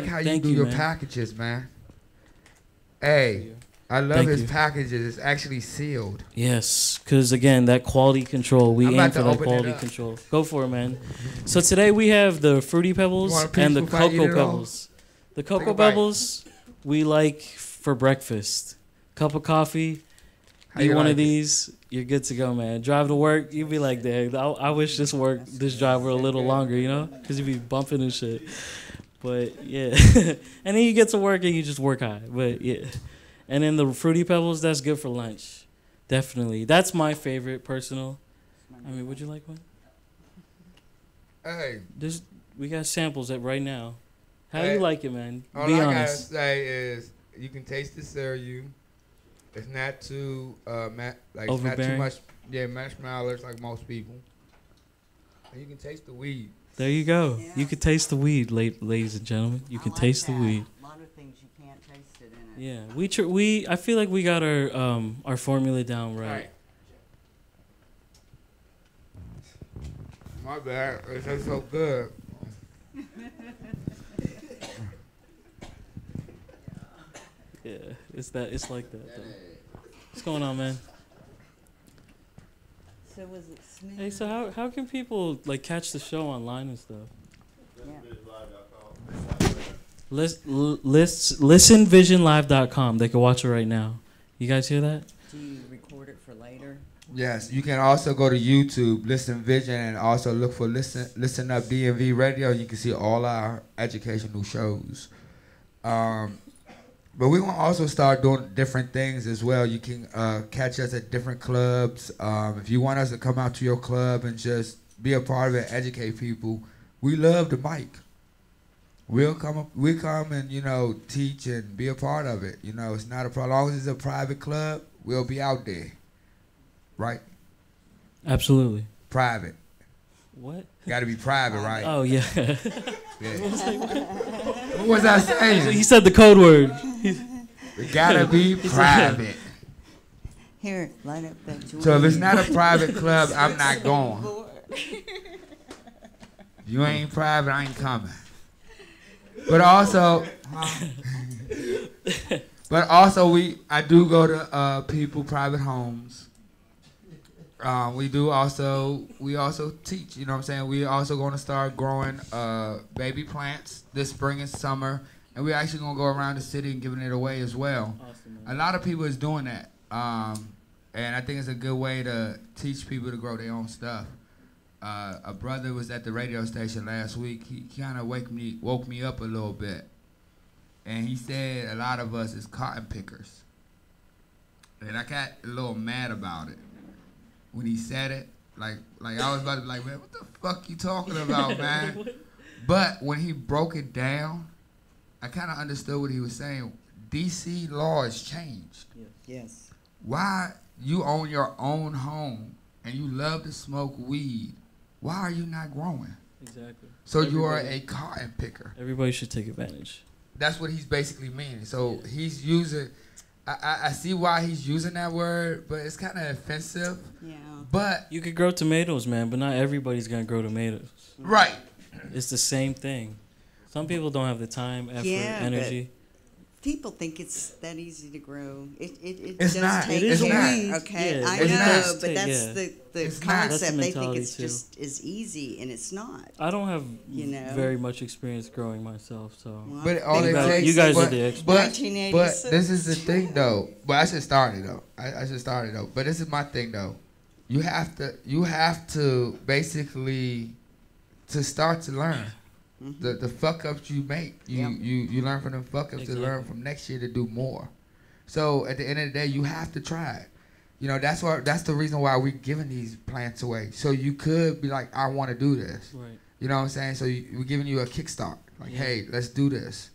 how you do your packages, man. Hey, I love his packages. It's actually sealed. Yes, because, again, that quality control. We aim for that quality control. Go for it, man. So today we have the Fruity Pebbles and the Cocoa Pebbles. The Cocoa Pebbles we like for breakfast. Cup of coffee, eat one of these, you're good to go, man. Drive to work, you'd be like, dang, I wish this drive were a little longer, you know? Because you'd be bumping and shit. But, yeah. And then you get to work and you just work high. But, yeah. And then the Fruity Pebbles, that's good for lunch. Definitely. That's my favorite, personal. I mean, would you like one? Hey. We got samples right now. How you like it, man? All be I honest. gotta say is you can taste the cereal. It's not too it's not too much marshmallows like most people. And you can taste the weed. There you go. Yeah. You can taste the weed, ladies and gentlemen. You can taste the weed. A lot of things you can't taste it in it. Yeah, I feel like we got our formula down right. My bad. It tastes so good. Yeah, it's like that though. What's going on, man? So was it smooth? Hey, so how can people like catch the show online and stuff? Yeah. Listenvisionlive.com. They can watch it right now. You guys hear that? Do you record it for later? Yes, you can also go to YouTube, Listen Vision, and also look for Listen Up DMV Radio. You can see all our educational shows. But we're going to also start doing different things as well. You can catch us at different clubs. If you want us to come out to your club and just be a part of it, educate people, we love the mic. We'll come and, teach and be a part of it. It's not a problem. As long as it's a private club, we'll be out there. Right? Absolutely. Private. What? Got to be private, right? Oh, yeah. What was I saying? He said the code word. It got to be private. Here, line up that joint. So if it's not a private club, I'm not going. If you ain't private, I ain't coming. But also, I do go to people private homes. We also teach, you know what I'm saying? We also going to start growing baby plants this spring and summer, and we're actually going to go around the city and giving it away as well. Awesome, a lot of people is doing that, and I think it's a good way to teach people to grow their own stuff. A brother was at the radio station last week. He kind of woke me up a little bit, and he said a lot of us is cotton pickers, and I got a little mad about it. When he said it, like I was about to be like, man, what the fuck you talking about, man? But when he broke it down, I kind of understood what he was saying. D.C. law has changed. Yes. Why you own your own home and you love to smoke weed, why are you not growing? Exactly. So you are a cotton picker. Everybody should take advantage. That's what he's basically meaning. So he's using... I see why he's using that word, but it's kind of offensive. Yeah. But you could grow tomatoes, man, but not everybody's gonna grow tomatoes. Right. It's the same thing. Some people don't have the time, effort, energy. People think it's that easy to grow. It does not. Take it is care. Okay, yeah, I know, but that's the it's concept. The they think it's too. just as easy, and it's not. I don't have very much experience growing myself, so. Well, but all it takes, you guys are the experts. But this is the thing, though. But I should start it though. I should start it though. But this is my thing though. You have to basically to start to learn. Mm-hmm. The fuck ups you make, you learn from them fuck ups to learn from next year to do more. So at the end of the day, you have to try it. That's the reason why we're giving these plants away. So you could be like, I want to do this. Right. You know what I'm saying? So we're giving you a kickstart. Like, hey, let's do this.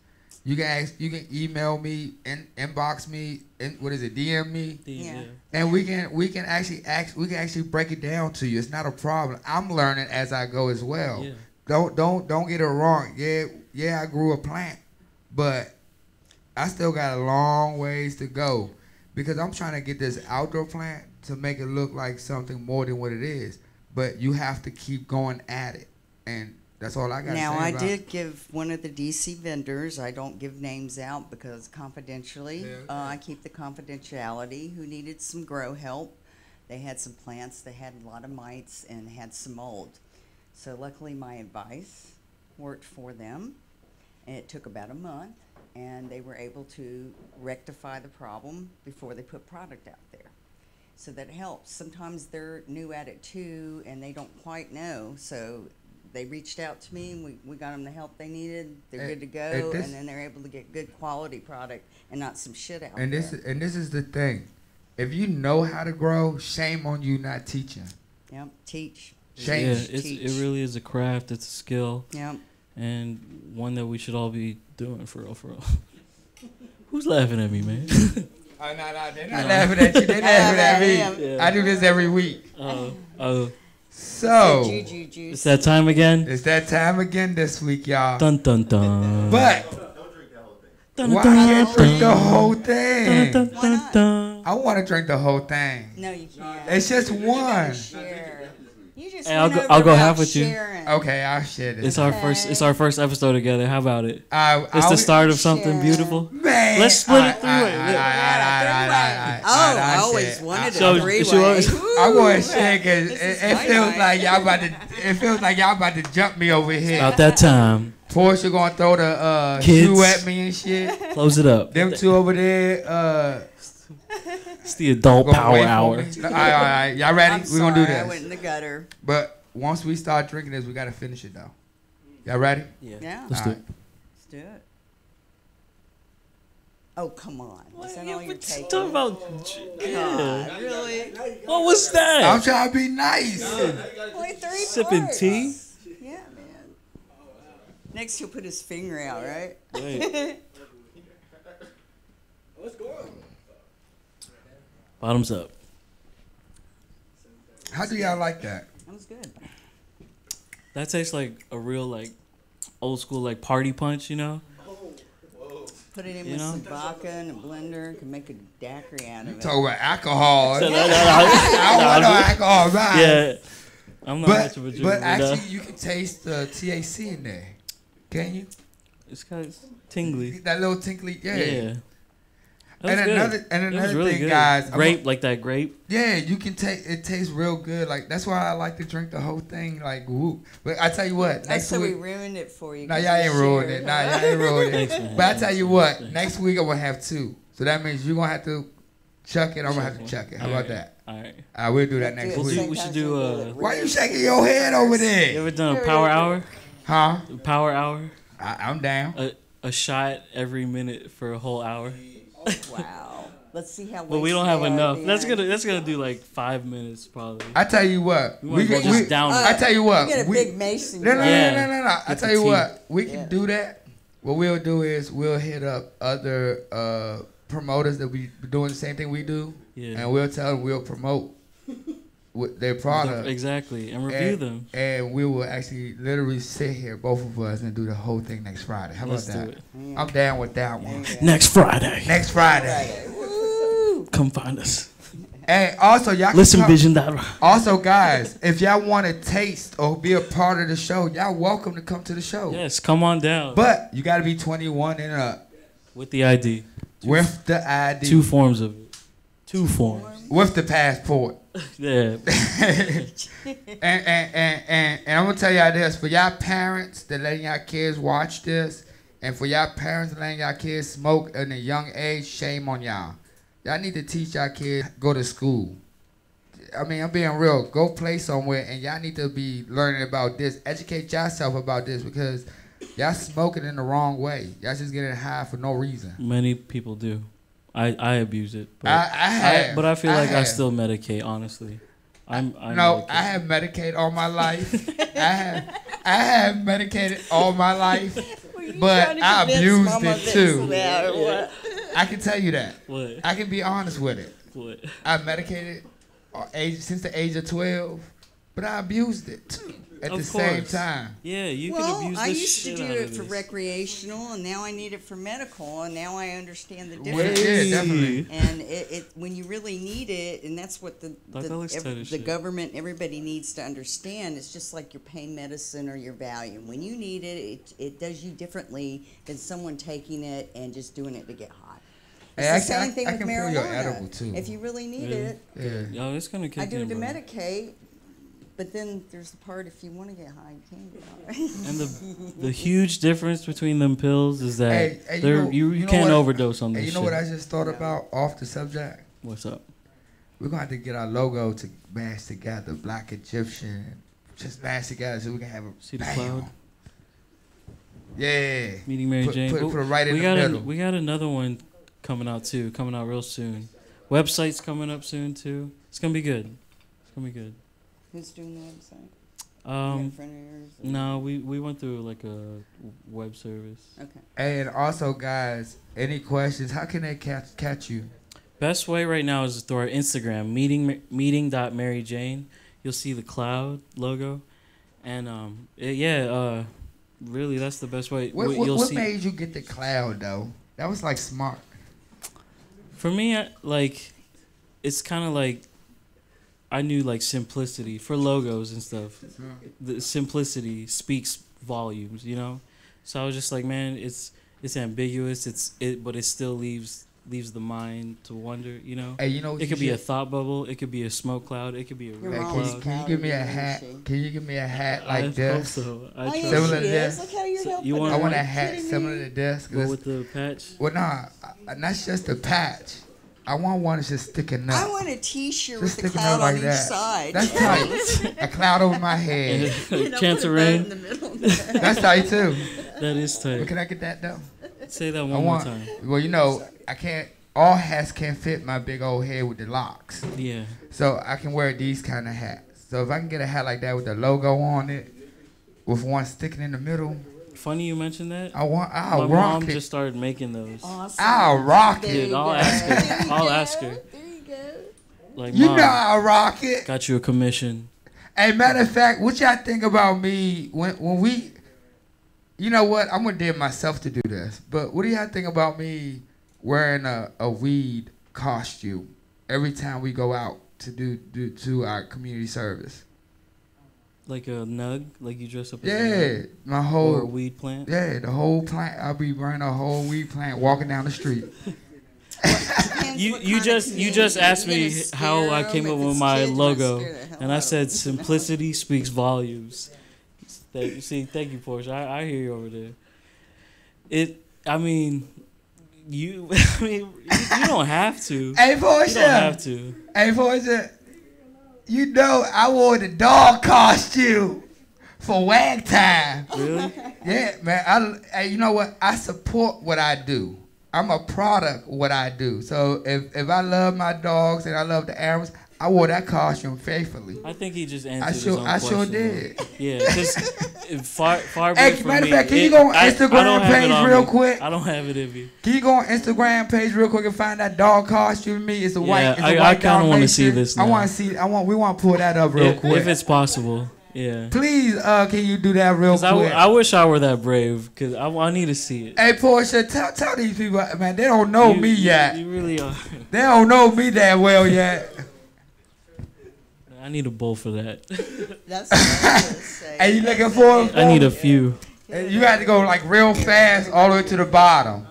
You can email me, inbox me, DM me, and we can actually break it down to you. It's not a problem. I'm learning as I go as well. Yeah. Don't get it wrong. Yeah, I grew a plant, but I still got a long ways to go because I'm trying to get this outdoor plant to make it look like something more than what it is. But you have to keep going at it, and that's all I got to say. Now, I did give one of the DC vendors, I don't give names out because confidentially, I keep the confidentiality, who needed some grow help. They had some plants, they had a lot of mites, and had some mold. So luckily my advice worked for them, and it took about a month, and they were able to rectify the problem before they put product out there. So that helps. Sometimes they're new at it too, and they don't quite know, so they reached out to me, and we got them the help they needed. They're good to go, and then they're able to get good quality product and not some shit out there. And this is the thing. If you know how to grow, shame on you not teaching. Yep, teach. Shame. Yeah, it really is a craft. It's a skill. Yep. And one that we should all be doing for real, for real. Who's laughing at me, man? Oh, no, they're not laughing at you. They're laughing at me. Yeah. I do this every week. So, it's that time again? It's that time again this week, y'all. Dun, dun, dun. But, why can't I drink the whole thing? Dun, dun, dun, dun. I want to drink the whole thing. No, you can't. It's just one. Hey, I'll go half with you. Okay, I'll share this. It's our first episode together. How about it? It's the start of something beautiful. Man, let's split it three-way. I always wanted a three-way. I'm going to share because it feels like y'all about to. It feels like y'all about to jump me over here. About that time. Portia gonna throw the shoe at me and shit. Close it up. Them two over there. It's the adult power hour. All right. Y'all ready? We're going to do this. I went in the gutter. But once we start drinking this, we got to finish it, though. Y'all ready? Yeah. Let's do it. Let's do it. Oh, come on. Is that all you're taking? Talking about... God, really? What was that? I'm trying to be nice. Only 3 Sipping parts. tea? Yeah, man. Next, he'll put his finger out, right? Wait. Let's go. Bottoms up. How do y'all like that? That was good. That tastes like a real, like, old school, like, party punch, you know? Put it in with some vodka and a blender. Can make a daiquiri out of it. Talk about alcohol. I don't want no alcohol, right? Yeah. I'm not much of a drinker. But actually, you can taste the THC in there. Can you? It's kind of tingly. That little tingly, yeah. And another really thing, good. guys. Grape, like that grape. Yeah, you can take. It tastes real good. Like that's why I like to drink the whole thing. Like whoop. But I tell you what, next week. We ruined it for you. No, y'all ain't ruined it. Nah, y'all ain't ruined it. Thanks, but I tell you what, next week I'm gonna have 2. So that means you're gonna have to chuck it. I'm gonna have to chuck it. How about that? All right. We'll do that next week. We should do. Why you shaking your head over there? You ever done a power hour? Huh? A power hour. I'm down. A shot every minute for a whole hour. Wow. Let's see how. But we don't have enough. That's gonna do like 5 minutes probably. I tell you what. We just down it. I tell you what. We get a big mason. No. I tell you what. We can do that. What we'll do is we'll hit up other promoters that be doing the same thing we do, and we'll tell them we'll promote with their product. Exactly, and review them. And we will actually literally sit here, both of us, and do the whole thing next Friday. How about that? Do it. I'm down with that one. Next Friday. Next Friday. Come find us. And also, y'all Vision. Also, guys, if y'all want to taste or be a part of the show, y'all welcome to come to the show. Yes, come on down. But you got to be 21 and up. With the ID. With the ID. 2 forms of it. 2 forms. With the passport. Yeah. and I'm gonna tell y'all this: for y'all parents that letting y'all kids watch this, and for y'all parents letting y'all kids smoke at a young age, shame on y'all. Y'all need to teach y'all kids go to school. I mean, I'm being real. Go play somewhere, and y'all need to be learning about this. Educate yourself about this because y'all smoking in the wrong way. Y'all just getting high for no reason. Many people do. I abuse it, but I feel like I still medicate. Honestly, I have medicated all my life. I have medicated all my life. but I abused it too. What? I can tell you that. What? I can be honest with it. What? I medicated since the age of 12, but I abused it too at Of the same course. time. Yeah, you can Well, abuse I the used to shit do out it of for this. recreational, and now I need it for medical, and now I understand the Well, difference. yeah, definitely. And it when you really need it, and that's what the shit. government, everybody needs to understand. It's just like your pain medicine or your Valium. When you need it, it does you differently than someone taking it and just doing it to get high. It's Hey, the same thing I with can feel your marijuana. edible too. If you really need Yeah. it, Yeah. Yo, it's gonna kick I do in, it to bro. medicate. But then there's the part if you want to get high, you can get high. And the huge difference between them pills is that Hey, you know can't what- overdose on Hey, this you know shit. what I just thought about off the subject? What's up? We're gonna have to get our logo to mash together, Black Egyptian, just mash together so we can have a See the bam. cloud? Yeah. Meeting Mary Jane. Put But it right in we the got middle. we got another one coming out too, coming out real soon. Website's coming up soon too. It's gonna be good. It's gonna be good. Who's doing the website? You got a friend of yours? No, we went through like a web service. Okay. And also, guys, any questions? How can they catch you? Best way right now is through our Instagram, meeting.maryjane. You'll see the cloud logo, and really that's the best way. You'll What see. made you get the cloud though? That was like smart. For me, it's kind of like I knew like simplicity for logos and stuff. The simplicity speaks volumes, you know. So I was just like, man, it's ambiguous. But it still leaves the mind to wonder, you know. Hey, you know what It you could be a should- thought bubble. It could be a smoke cloud. It could be a Your red mom Hey, was cloud. can you proud give of me a you, hat? isn't she? Can you give me a hat I like hope this? so. I Oh, try. yeah, Similar she to is. this. Look how you're So helping you want- I her. want a Are you hat kidding similar me? to this. Go with the patch. Well, nah, that's just a patch. I want one that's just sticking up. I want a T-shirt Just with a sticking cloud up like on each that. side. That's tight. A cloud over my head. Chance of rain. That's tight too. That is But tight. can I get that though? Say that I one more want. time. Well, you know, I can't. All hats can't fit my big old head with the locks. Yeah. So I can wear these kind of hats. So if I can get a hat like that with the logo on it, with one sticking in the middle, Funny you mentioned that. I'll My rock mom it. just started making those. Awesome. I'll rock There it. Dude, I'll you ask go. her. There you I'll go. ask her. There you go. Like, You Mom, know I'll rock it. got you a commission. Hey, matter of fact, what y'all think about me when we, you know what, I'm gonna dare myself to do this, but what do y'all think about me wearing a weed costume every time we go out to do our community service? Like a nug? Like you dress up as a Yeah, nug? my Or a whole, weed plant? yeah, the whole plant, I'll be wearing a whole weed plant walking down the street. Depends You what you kind of just community. asked You're me gonna scare how I 'em. came If up with it's my kids, you might logo, scare the hell and I out of said 'em. simplicity speaks volumes. Thank you, Portia. I hear you over there. I mean, you don't have to. Hey, You don't have Portia. to. Hey, Portia. You know I wore the dog costume for wag time. Really? Yeah, man. You know what? I support what I do. I'm a product of what I do. So if I love my dogs and I love the animals, I wore that costume faithfully. I think he just answered his own I sure question, did. though. Yeah, because far be Hey, it from matter of me. fact, can you go on I Instagram don't have it page on real me. quick? I don't have it in me. Can you go on Instagram page real quick and find that dog costume of me? It's a white. It's a I white kinda wanna see Dalmatian. this I now. want to see. We want to pull that up real quick. If it's possible. Yeah. Please, can you do that real 'Cause quick? I wish I were that brave, because I need to see it. Hey, Portia, tell these people, man, they don't know me yet. You really are. They don't know me that well yet. I need a bowl for that. That's what I was saying. Hey, you looking for 'em? I need a few. Hey, you got to go like real fast all the way to the bottom.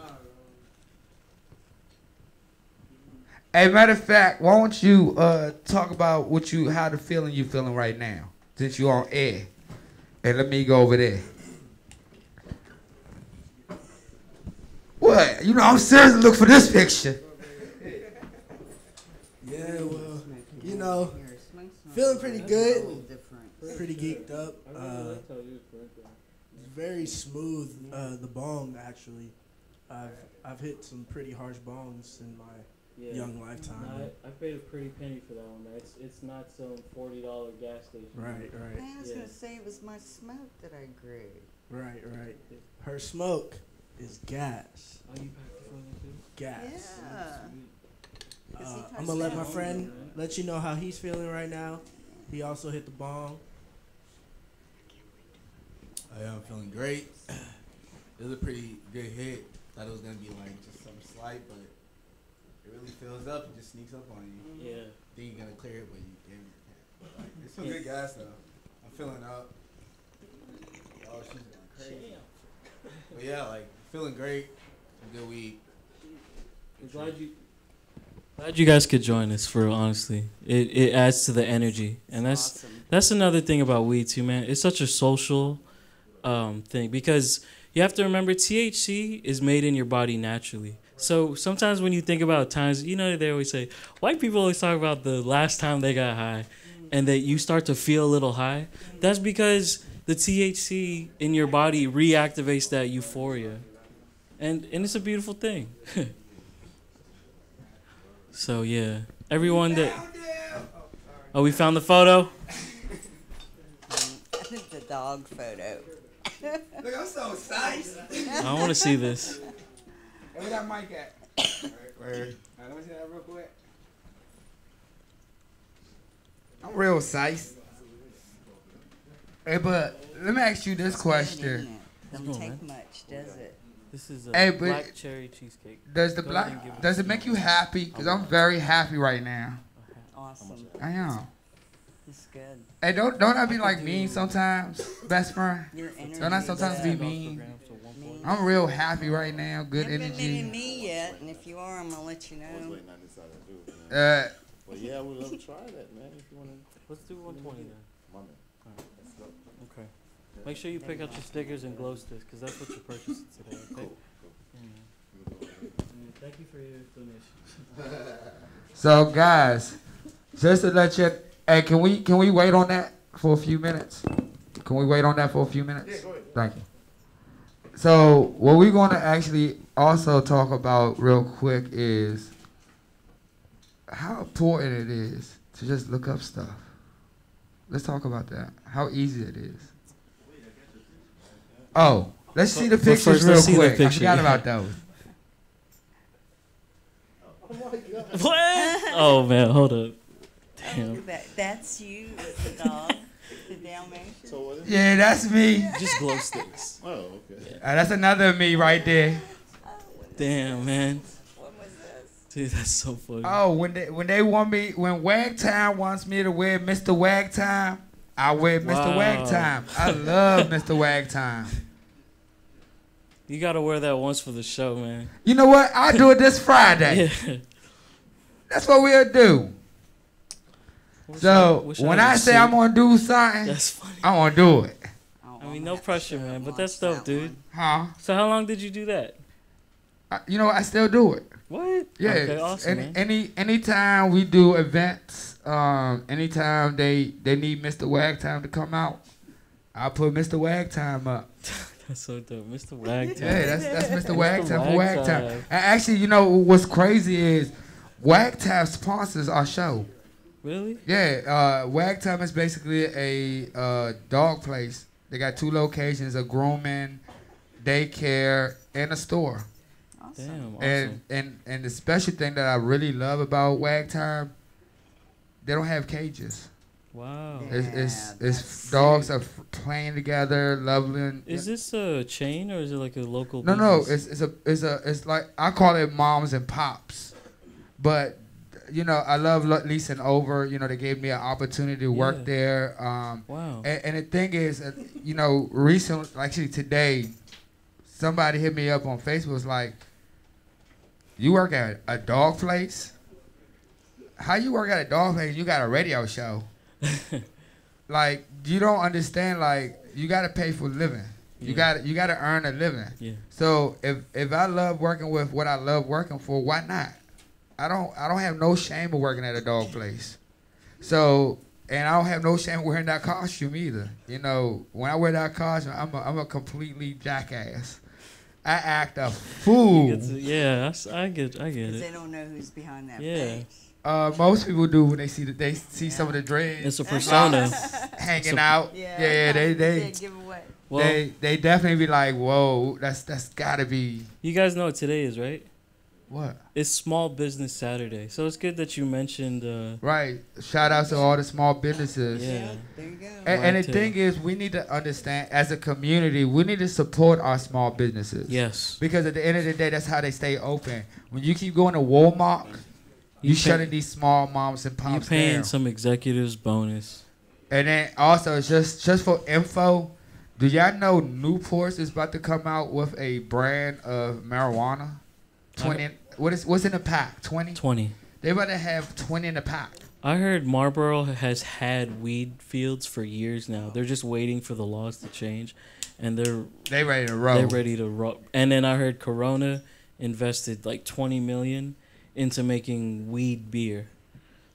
Hey, matter of fact, why don't you talk about how the feeling you feeling right now, since you on air, and let me go over there. What? You know, I'm seriously looking for this picture. Yeah, well, you know, feeling pretty good. Pretty geeked up. It's very smooth. The bong actually. I've hit some pretty harsh bongs in my young lifetime. I paid a pretty penny for that one. It's not some $40 gas station. Right. I was Yeah. going to say it was my smoke that I grew. Right. Her smoke is gas. Oh, you packed it for me too? Gas. Yeah. I'm gonna let my friend let you know how he's feeling right now. He also hit the bong. I'm feeling great. It was a pretty good hit. Thought it was gonna be like just something slight, but it really fills up and just sneaks up on you. Yeah. Think you're gonna clear it, but you can't. Like, it's some good gas though. I'm filling up. Oh, she's going crazy. But yeah, like feeling great. Some good weed. Glad you guys could join us. For honestly, it adds to the energy, and Awesome. that's another thing about weed too, man. It's such a social thing because you have to remember THC is made in your body naturally. So sometimes when you think about times, you know, they always say white people always talk about the last time they got high, and that you start to feel a little high. That's because the THC in your body reactivates that euphoria, and it's a beautiful thing. So yeah, everyone that. Oh, we found the photo. The dog photo. Look, I'm so excited. I want to see this. Where that mic at? Where? Let me see that real quick. I'm real size. Hey, but let me ask you this question. Don't Come on, take man. much, does it? This is a Hey, but black cherry cheesecake. Does the Go ahead and give black it does to it make me. you happy? Because I'm very happy right now. Awesome. I am. It's good. Hey, don't I be like mean sometimes, best friend? Your energy. Don't I is sometimes good. be mean? Mean. I'm real happy right now. Good You haven't been in energy. me yet, and if you are, I'm gonna let you I was know. waiting on this side to do it, man. But yeah, I would love to try that, man. If you want to, Let's do 120 then. my man. Let's go. Okay. Make sure you pick out your stickers and glow sticks, because that's what you purchased today. Okay. Cool. Thank you for your donation. So guys, just to let you, hey, can we wait on that for a few minutes? Can we wait on that for a few minutes? Yeah, go ahead. Thank you. So what we're going to actually also talk about real quick is how important it is to just look up stuff. Let's talk about that. How easy it is. Oh, let's see the But pictures first, real let's see the quick. I picture. forgot about those. What? Oh man, hold up. Damn. That's you, it's the dog, the Dalmatian. So what is it? Yeah, that's me. Just glow sticks. Oh, okay. That's another me right there. Damn, man. What was this? Dude, that's so funny. Oh, when they want me, when Wag Time wants me to wear Mr. Wag Time, I wear Mr. Wow. Wag Time. I love Mr. Wag Time. You gotta wear that once for the show, man. You know what? I'll do it this Friday. Yeah. That's what we'll do. So when I say I'm gonna do something, That's funny. I'm gonna do it. I mean, no pressure, man, but that's dope, dude. Huh? So how long did you do that? You know what? I still do it. What? Yeah. Okay, awesome, man. Anytime we do events, anytime they need Mr. Wag Time to come out, I put Mr. Wag Time up. That's so dope, Mr. Wag Time. Yeah, that's Mr. Wag Time for Wag Wag Time. Time. And actually, you know what's crazy is Wag Time sponsors our show. Really? Yeah, Wag Time is basically a dog place. They got 2 locations: a grooming, daycare, and a store. Damn, awesome. And the special thing that I really love about Wag Time, they don't have cages. Wow. Yeah. It's that's dogs are playing together, loving. Is this a chain or is it like a local No, business? it's like I call it moms and pops, but you know I love leasing over. You know they gave me an opportunity to work Yeah. there. Wow. And the thing is, you know, recently, actually today, somebody hit me up on Facebook. Was like, "You work at a dog place? How you work at a dog place? You got a radio show? Like, you don't understand. Like, you got to pay for a living. You got to earn a living. Yeah. So if I love working with what I love working for, why not? I don't have no shame of working at a dog place. So, and I don't have no shame wearing that costume either. You know, when I wear that costume, I'm a completely jackass. I act a fool. Yeah, I get Because it. they don't know who's behind that Yeah. face. Most people do when they see some of the dreads It's a persona. hanging out. Yeah. Yeah, they Give away. Well, they definitely be like, whoa, that's gotta be you guys know what today is, right? what? It's Small Business Saturday, so it's good that you mentioned. Right. Shout out to all the small businesses. Yeah. There you go. And the Right, thing is, we need to understand, as a community, we need to support our small businesses. Yes. Because at the end of the day, that's how they stay open. When you keep going to Walmart, you shutting these small moms and You pops paying down. some executives bonus. And then also, just for info, do y'all know Newport's is about to come out with a brand of marijuana? 20. What's in the pack? 20. 20. They about to have 20 in the pack. I heard Marlboro has had weed fields for years now. They're just waiting for the laws to change, and They ready to roll. they're ready to roll. And then I heard Corona invested like 20 million into making weed beer.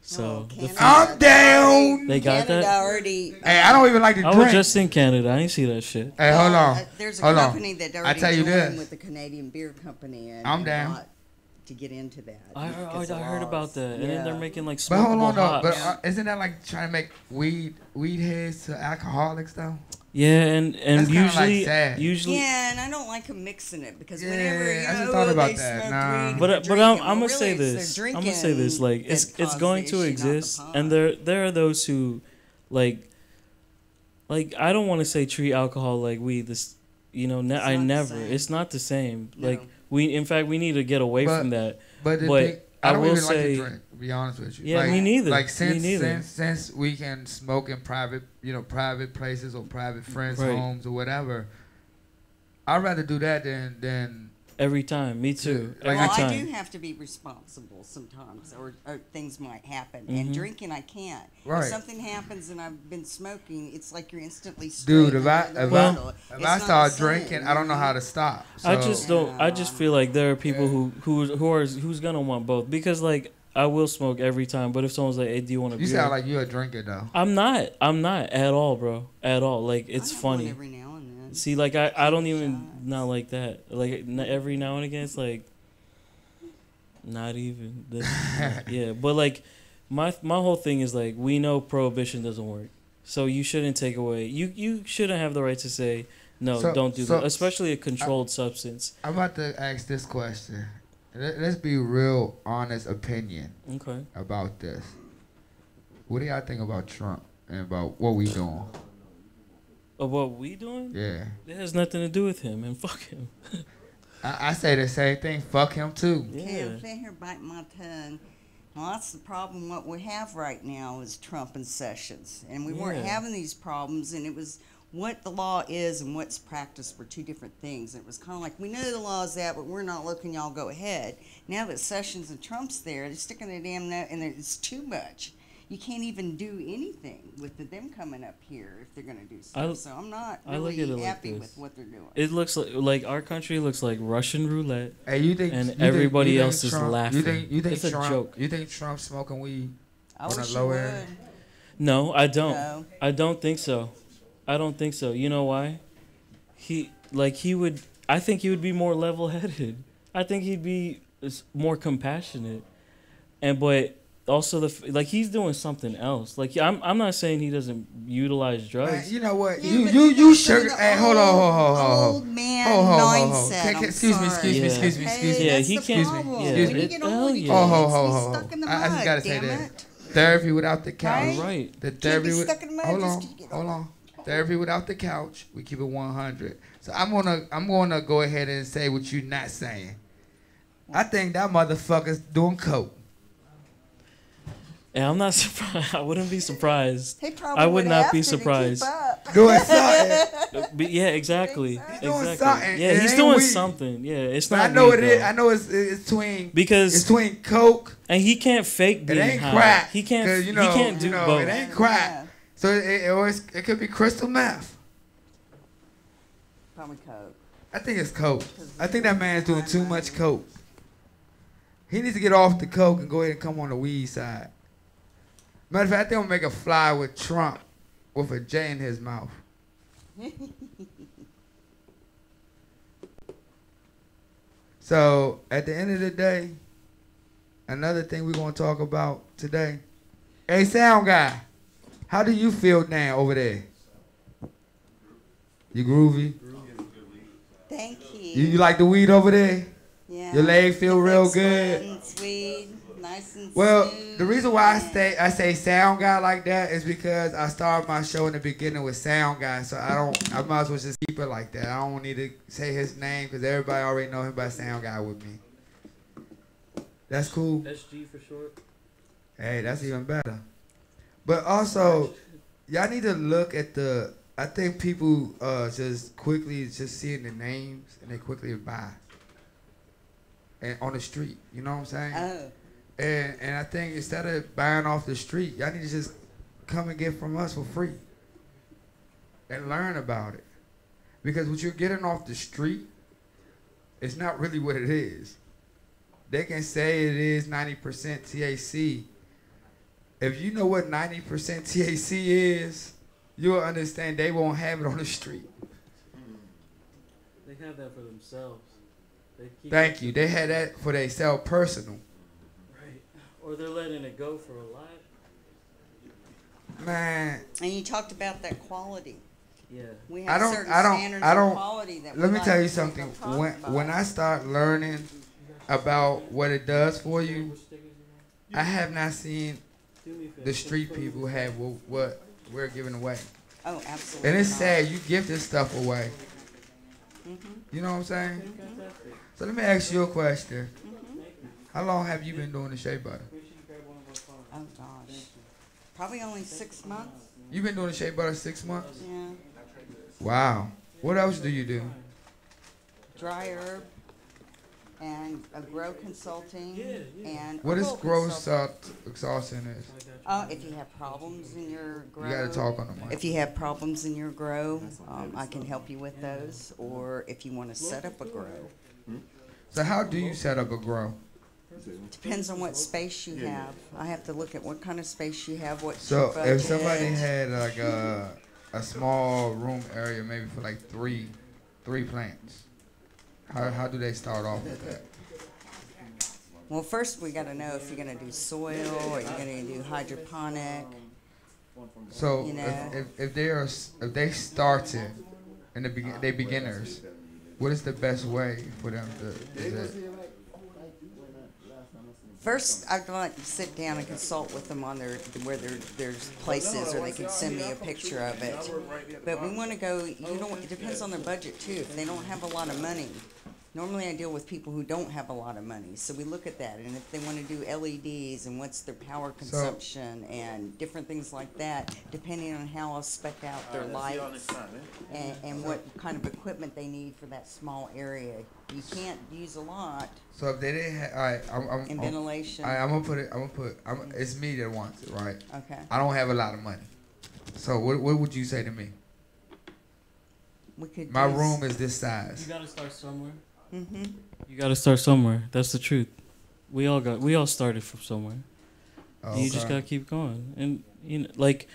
So Canada I'm down. They got Canada that? already. Hey, I don't even like to I drink. was just in Canada. I didn't see that shit. Hey, hold on. There's a Hold on. company that I already tell you joined this. with the Canadian Beer Company, and I'm down. bought to get into that. I because of heard about laws. that. And then they're Yeah. making like But hold smokable on though. hops. But isn't that like trying to make weed heads to alcoholics though? Yeah, and That's kinda, like, usually sad. Yeah, and I don't like them mixing it because Yeah, whenever you I just know, thought about they that. smoke Nah. weed, But they're I'm drinking. gonna Well, say really, it's this. their I'm gonna say this. Like drinking it's that caused going the to issue, not the exist, pot. and there are those who, like I don't want to say treat alcohol like weed. This I not the never. same. It's not the same. No. Like in fact we need to get away But- from that. But, But thing, I I don't will even like say- to drink. To be honest with you. Yeah, like, me neither. Like Me neither. since we can smoke in private places or private friends' Right. homes or whatever, I'd rather do that than Every time, me too. Like, Every Well, time. I do have to be responsible sometimes, or things might happen. Mhm. And drinking, I can't. Right. If something happens and I've been smoking, it's like you're instantly Dude, straight if I under the if bottle. I if It's I not start the same, drinking, I don't know how to stop. So, I just don't. I just feel like there are people who's gonna want both, because like I will smoke every time, but if someone's like, "Hey, do you want a You beer?" sound like you're a drinker though. I'm not at all, bro. At all. Like it's I have one funny. every now and then. See, like I don't even Shots. not like that. Like every now and again, it's like not even. Yeah, but like my whole thing is like we know prohibition doesn't work, so you shouldn't take away. You shouldn't have the right to say no, So- don't do so- that, especially a controlled substance. I'm about to ask this question. Let's be real honest opinion Okay. about this. What do y'all think about Trump and about what we doing? Of what we doing? Yeah. It has nothing to do with him, and fuck him. I say the same thing. Fuck him too. Okay, Yeah. I'm sitting here biting my tongue. Well, that's the problem. What we have right now is Trump and Sessions, and we weren't Yeah. having these problems. And it was what the law is and what's practiced were two different things. It was kind of like we know the law is that, but we're not looking. Y'all go ahead. Now that Sessions and Trump's there, they're sticking their damn nose, and it's too much. You can't even do anything with them coming up here if they're going to do stuff. So I'm not I look really at it like happy this. with what they're doing. It looks like our country looks like Russian roulette. Hey, you think? And you think- everybody you think else is Trump, laughing. You think It's a Trump? joke. You think Trump smoking weed I on wish a low you end? would. No, I don't. No. I don't think so. I don't think so. You know why? He would. I think he would be more level-headed. I think he'd be more compassionate, but also he's doing something else. Like I'm not saying he doesn't utilize Man, drugs. you know what? Yeah, you but you that's sugar. the Hey, hold on, old man mindset. Excuse me, I'm excuse me, sorry. Yeah. excuse me, Hey, excuse me. Yeah, that's he the can't- problem. yeah, When you it- get hell old, you yeah. can't Ho, be stuck in the mud. I just gotta say damn that. it. Therapy without the couch. Right? Right. The Can't therapy be with, stuck in the mud hold just on, to get hold old. on. Therapy without the couch. We keep it 100. So I'm gonna go ahead and say what you're not saying. I think that motherfucker's doing coke. And I'm not surprised. I wouldn't be surprised. He probably I would not have be to keep surprised. up. Doing something. But yeah, exactly. He's doing Exactly. something. Yeah, It he's ain't doing weed. something. Yeah, it's But not. I know weed, it is. though. I know it's between Because coke. and he can't fake It being ain't high. crack. He can't. 'Cause, He can't do both. It ain't crack. So it could be crystal meth. Probably coke. I think it's coke. I think that man's doing too much coke. He needs to get off the coke and go ahead and come on the weed side. Matter of fact, I think I'm gonna make a fly with Trump with a J in his mouth. So at the end of the day, another thing we're gonna talk about today. Hey, sound guy, how do you feel now over there? You groovy? Thank You like the weed over there? Yeah. Your leg feel real It's good? fun, sweet, nice and Well, smooth. the reason why and- I say sound guy like that is because I started my show in the beginning with sound guy, so I might as well just keep it like that. I don't need to say his name because everybody already know him by sound guy with me. That's cool. SG for short. Hey, that's even better. But also, y'all need to look at the. I think people just quickly just seeing the names and they quickly buy. And on the street, you know what I'm saying? Oh, And I think instead of buying off the street, y'all need to just come and get from us for free and learn about it. Because what you're getting off the street is not really what it is. They can say it is 90% THC. If you know what 90% THC is, you'll understand they won't have it on the street. They have that for themselves. They keep Thank you. They had that for themselves personal. Right. Or they're letting it go for a lot. Man, and you talked about that quality. Yeah. We I have don't- certain I don't- standards I don't- of quality that let we me like tell you to something. talk about. When I start learning about what it does for you, I have not seen the street people have what we're giving away. Oh, absolutely. And it's not. sad you give this stuff away. You know what I'm saying? So let me ask you a question. How long have you been doing the shea butter? Oh gosh, probably only 6 months. You've been doing the shea butter 6 months? Yeah, Wow. What else do you do? dry herb and a grow consulting and What is herbal gross consulting. exhaustion is? If you have problems in your grow, You gotta talk on the mic. If you have problems in your grow, I can help you with those. Or if you want to set up a grow, So how do you set up a grow? depends on what space you have. I have to look at what kind of space you have. What's So your budget. if somebody had like a small room area, maybe for like three plants, how do they start off with that? Well, first we got to know if you're going to do soil or you're going to do hydroponic. So You know. if they started and they beginners, what is the best way for them to? Is it, First, I'd like to sit down and consult with them on there's places, or they can send me a picture of it. But we want to go. It depends on their budget too. If they don't have a lot of money, normally I deal with people who don't have a lot of money. So we look at that, and if they want to do LEDs and what's their power consumption and different things like that, depending on how I'll spec out their lights and what kind of equipment they need for that small area. You can't use a lot so if they didn't have, all right, in ventilation. I'm gonna put it. It's me that wants it, right? Okay. I don't have a lot of money. So what would you say to me? We could My use- room is this size. You gotta start somewhere. Mm-hmm. You gotta start somewhere. That's the truth. We all started from somewhere. Oh, You just okay. gotta keep going. And like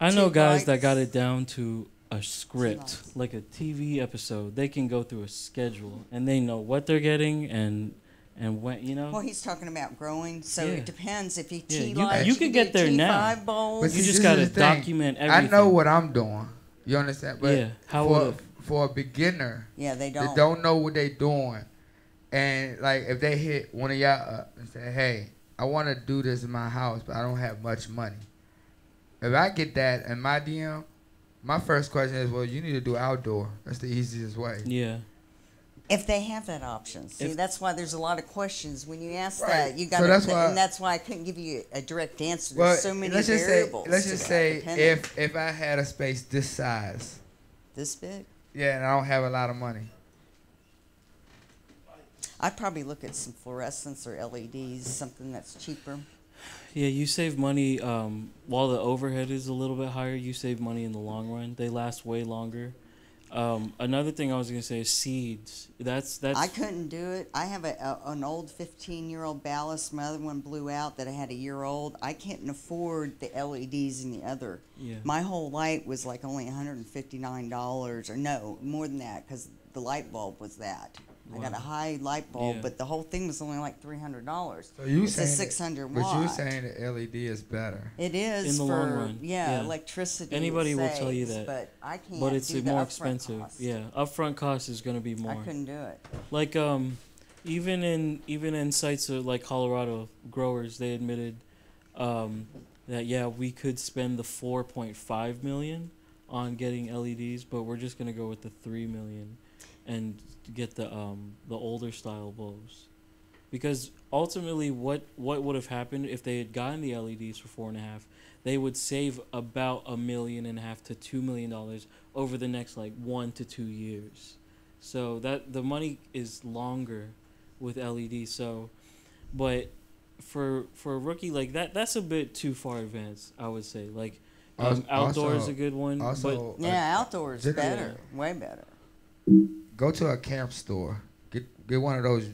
I know Cheap guys that lights. got it down to a script, like a TV episode. They can go through a schedule and they know what they're getting and when, you know. Well, he's talking about growing, so Yeah. it depends. If you Yeah, tea you- lights, you can can get do there now. T5 bowls. But You see, just this gotta is the thing. document I know everything. what I'm doing. You understand? But Yeah, how would for a beginner, Yeah, they they don't. don't know what they doing, and like if they hit one of y'all up and say, "Hey, I want to do this in my house, but I don't have much money." If I get that in my DM, my first question is, "Well, you need to do outdoor. That's the easiest way." Yeah. If they have that option. See, If- that's why there's a lot of questions when you ask Right. that. You So got to, that's why- and that's why I couldn't give you a direct answer. Well, There's so many let's just variables. let's to just that, say depending. if I had a space this size, This big, yeah, and I don't have a lot of money. I'd probably look at some fluorescents or LEDs, something that's cheaper. Yeah, you save money while the overhead is a little bit higher. You save money in the long run. They last way longer. Another thing I was gonna say is seeds. That's I couldn't do it. I have an old 15-year-old ballast. My other one blew out that I had a year old. I can't afford the LEDs in the other. yeah. My whole light was like only $159, or no, more than that, because the light bulb was that. I got a Wow. high light bulb, Yeah. but the whole thing was only like $300. So you It's a saying 600 But you're watt. saying the LED is better. It is In the for long run, yeah. electricity. it Anybody will tell you saves, that. but I can't. But it's do the more upfront expensive. cost. Yeah, upfront cost is going to be I more. couldn't do it. Like even in sites of like Colorado growers, they admitted that yeah, we could spend the 4.5 million on getting LEDs, but we're just going to go with the 3 million and get the older style bulbs. Because ultimately what would have happened if they had gotten the LEDs for 4.5, they would save about $1.5 million to $2 million over the next like 1 to 2 years. So that the money is longer with LEDs. So, but for a rookie like that's a bit too far advanced, I would say. Like outdoor is a good one. Also, Yeah, outdoors Just- better, way better. go to a camp store. Get one of those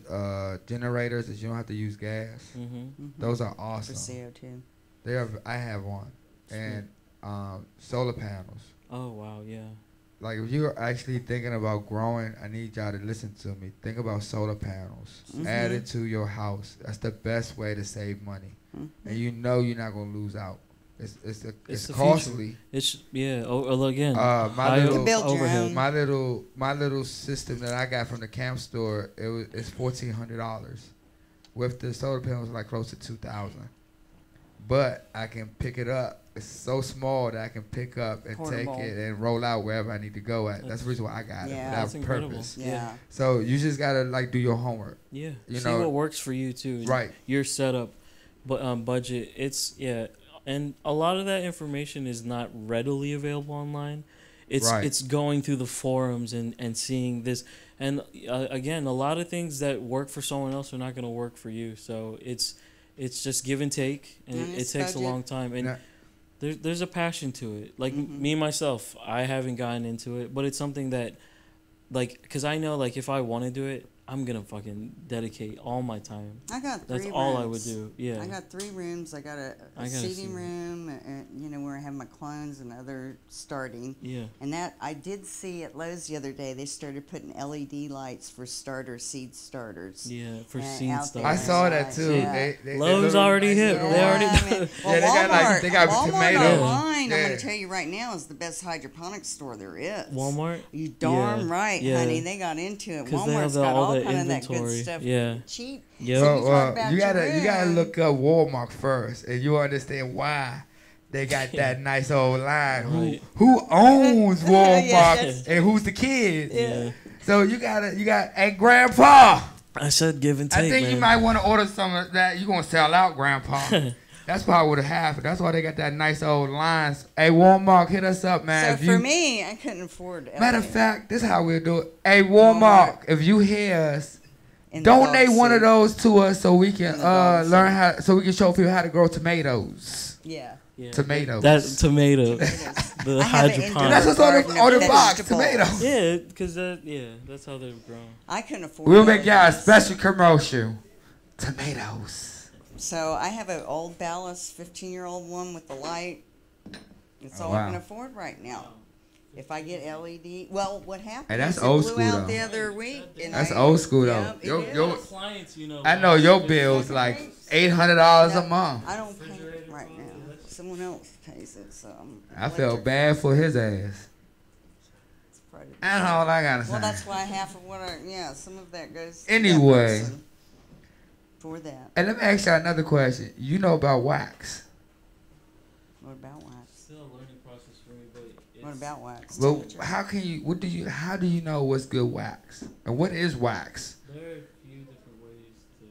generators that you don't have to use gas. Mm-hmm. Those are For awesome. CO2. I have one, and solar panels. Oh wow, yeah. Like if you're actually thinking about growing, I need y'all to listen to me. Think about solar panels. Add it to your house. That's the best way to save money, and you know you're not gonna lose out. It's the costly. It's yeah. Again, My high little You build your overhead. own. my little system that I got from the camp store, it's $1,400. With the solar panels, like close to $2,000. But I can pick it up. It's so small that I can pick up and Portable. take it and roll out wherever I need to go at. That's the reason why I got it Yeah. for That's that incredible. purpose. Yeah. So you just gotta like do your homework. Yeah, You see know- what works for you too. Right. Your setup, but budget. It's yeah, and a lot of that information is not readily available online. Right. It's going through the forums and seeing this, and again, a lot of things that work for someone else are not going to work for you. So it's just give and take, and And it it's takes a budget. long time. And Yeah. there's a passion to it. Like me myself, I haven't gotten into it, but it's something that, like, because I know like if I want to do it, I'm gonna fucking dedicate all my time. I got 3 That's rooms. all I would do. Yeah. I got 3 rooms. I got a I gotta see seating that. room, and where I have my clones and other starting. Yeah. And that I did see at Lowe's the other day. They started putting LED lights for seed starters. Yeah, for And seed out stuff. there. I saw that Yeah. too. Yeah. They Lowe's little already nice hip. little- They already I do mean, it. well, Yeah, they got, like, Walmart, they got Walmart tomatoes. online, I'm Yeah. going to tell you right now, is the best hydroponics store there is. Walmart. You darn Yeah. right, Yeah. honey. They got into it. Because they have Walmart's got all the kind of that good inventory. stuff. Yeah. Cheap. Yep. So So, you talk about you your gotta room. look up Walmart first, and you understand why they got that nice old line. Right. Who owns Walmart yes. and who's the kid? Yeah. So you got hey Grandpa. I said give and take, I think man. you might want to order some of that. You gonna sell out, Grandpa. That's probably what happened. That's why they got that nice old lines. Hey Walmart, hit us up, man. So If for you- me, I couldn't afford it. Matter of fact, this is how we'll do it. Hey Walmart, if you hear us, donate one of those to us so we can In the dog learn how, so we can show people how to grow tomatoes. Yeah. Yeah. Tomatoes. That tomato. The I have an hydroponic. indoor That's what's on garden the of box. vegetables. Tomatoes. Yeah, because that's how they're grown. I couldn't afford We'll it. make y'all a special commercial. Tomatoes. So I have an old ballast 15-year-old one with the light. It's Oh, all wow. I can afford right now. If I get LED, well, what happened? Hey, that's is it old blew school, out though. the other week. And That's I- old school though. Yep, it Yo, is. yo, Clients, I know your bill's like $800 a month. I don't pay it right now. Someone else pays it, so I felt bad for his ass. It's part of it. That's all I gotta say. Well, that's why half of what some of that goes. to that Anyway. person For that. And let me ask y'all another question. You know about wax? What about wax? Still a learning process for me, but it's, What about wax? Well, Temperature. how do you know what's good wax? And what is wax? there are a few different ways to.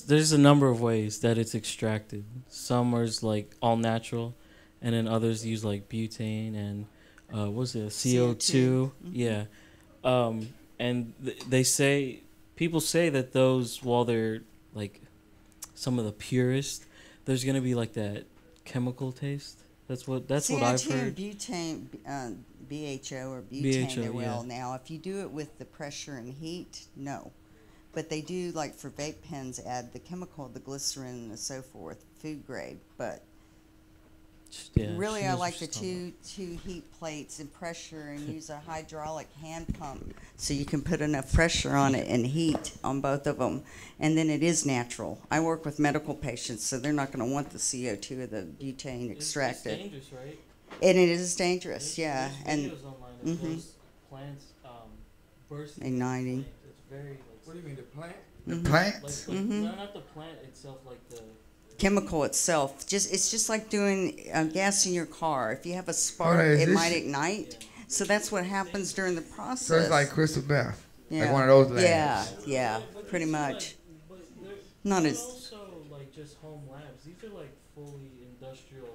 There's a number of ways that it's extracted. Some are like all natural, and then others use like butane and what's it, CO2. Yeah, and people say that those, while they're like some of the purest, there's gonna be like that chemical taste. That's what I've CO2 heard. and butane, BHO or butane, they BHO, will yeah. now. If you do it with the pressure and heat, no. But they do, like for vape pens, add the chemical, the glycerin and so forth, food grade. But Yeah, Really, she I knows what like the she's talking two heat plates and pressure, and use a hydraulic hand pump so you can put enough pressure on it and heat on both of them. And then it is natural. I work with medical patients, so they're not going to want the CO2 or the butane It's extracted. dangerous, right? And it is dangerous, yeah. There's And videos online of mhm. those plants bursting. Igniting. It's very like, What do you mean, the plant? The Mhm. plants? like Mhm. no, not the plant itself, like the chemical itself, it's just like doing gas in your car. If you have a spark, is it this might shit- ignite. So that's what happens during the process. So it's like crystal meth. yeah. Like one of those labs. Yeah, But pretty these are much. Like, but they're Not they're as also like just home labs. These are like fully industrial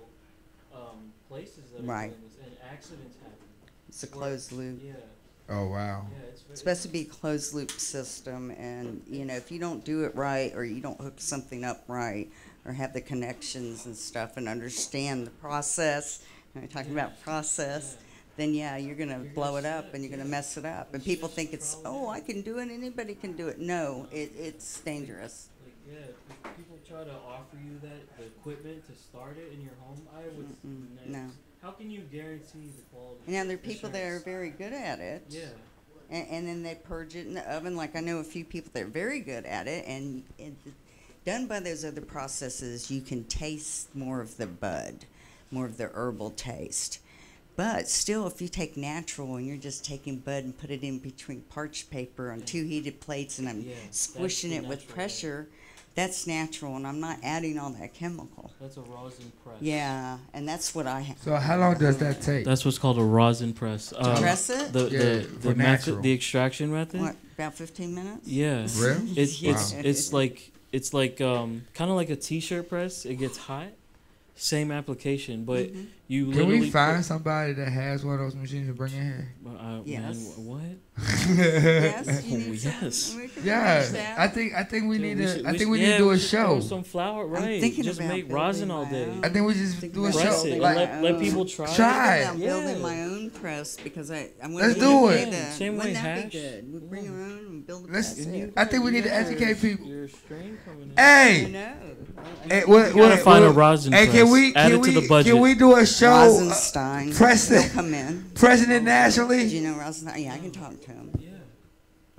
places that are Right. doing this, and accidents happen. it's a closed loop. Yeah, Oh, wow. yeah, it's very. It's supposed to be a closed loop system, and if you don't do it right, or you don't hook something up right, or have the connections and stuff, and understand the process, and we're talking about process, then you're gonna blow it up and you're gonna mess it up. And people think it's, oh, I can do it, anybody can do it. No, it's dangerous. Like, yeah, if people try to offer you the equipment to start it in your home, I would No. How can you guarantee the quality? Now there are people that are assurance? very good at it. Yeah. And then they purge it in the oven. Like I know a few people that are very good at it, and done by those other processes, you can taste more of the bud, more of the herbal taste. But still, if you take natural and you're just taking bud and put it in between parched paper on two heated plates, and I'm Yeah, that's squishing the it with natural way. pressure, that's natural, and I'm not adding all that chemical. That's a rosin press. Yeah, and that's what I have. So how long does that take? That's what's called a rosin press. Press it? The Yeah, the, for the natural. method, the extraction method. What, about 15 minutes? Yeah. Really? It's Wow. it's like kind of like a t-shirt press. It gets hot. Same application, but you Can literally we find somebody that has one of those machines to bring in here? Yes. Man, what? Yes, you need Yes. some? We can Yeah, arrange that. I think we Dude, need to. should- I think should- we need yeah, to do a we should throw show. Some flour, I'm right? thinking Just about make rosin building all my day. own. I think we just Think do a about Press show. it and building Like, my let own. people try. Try. I'm building Yeah. my own press because I Let's wouldn't do be it. the- Same way wouldn't that hash. be good? We bring our own and build a Let's- press. And you- I think we need to you got educate your- people. Your strain coming in. I Hey, know. hey, You gotta find a rosin Hey, press. Add it to the budget. Can we do a show? Rosenstein. press He'll it. come in. President Do nationally. you know Rosenstein? Yeah, I can talk to him. Yeah.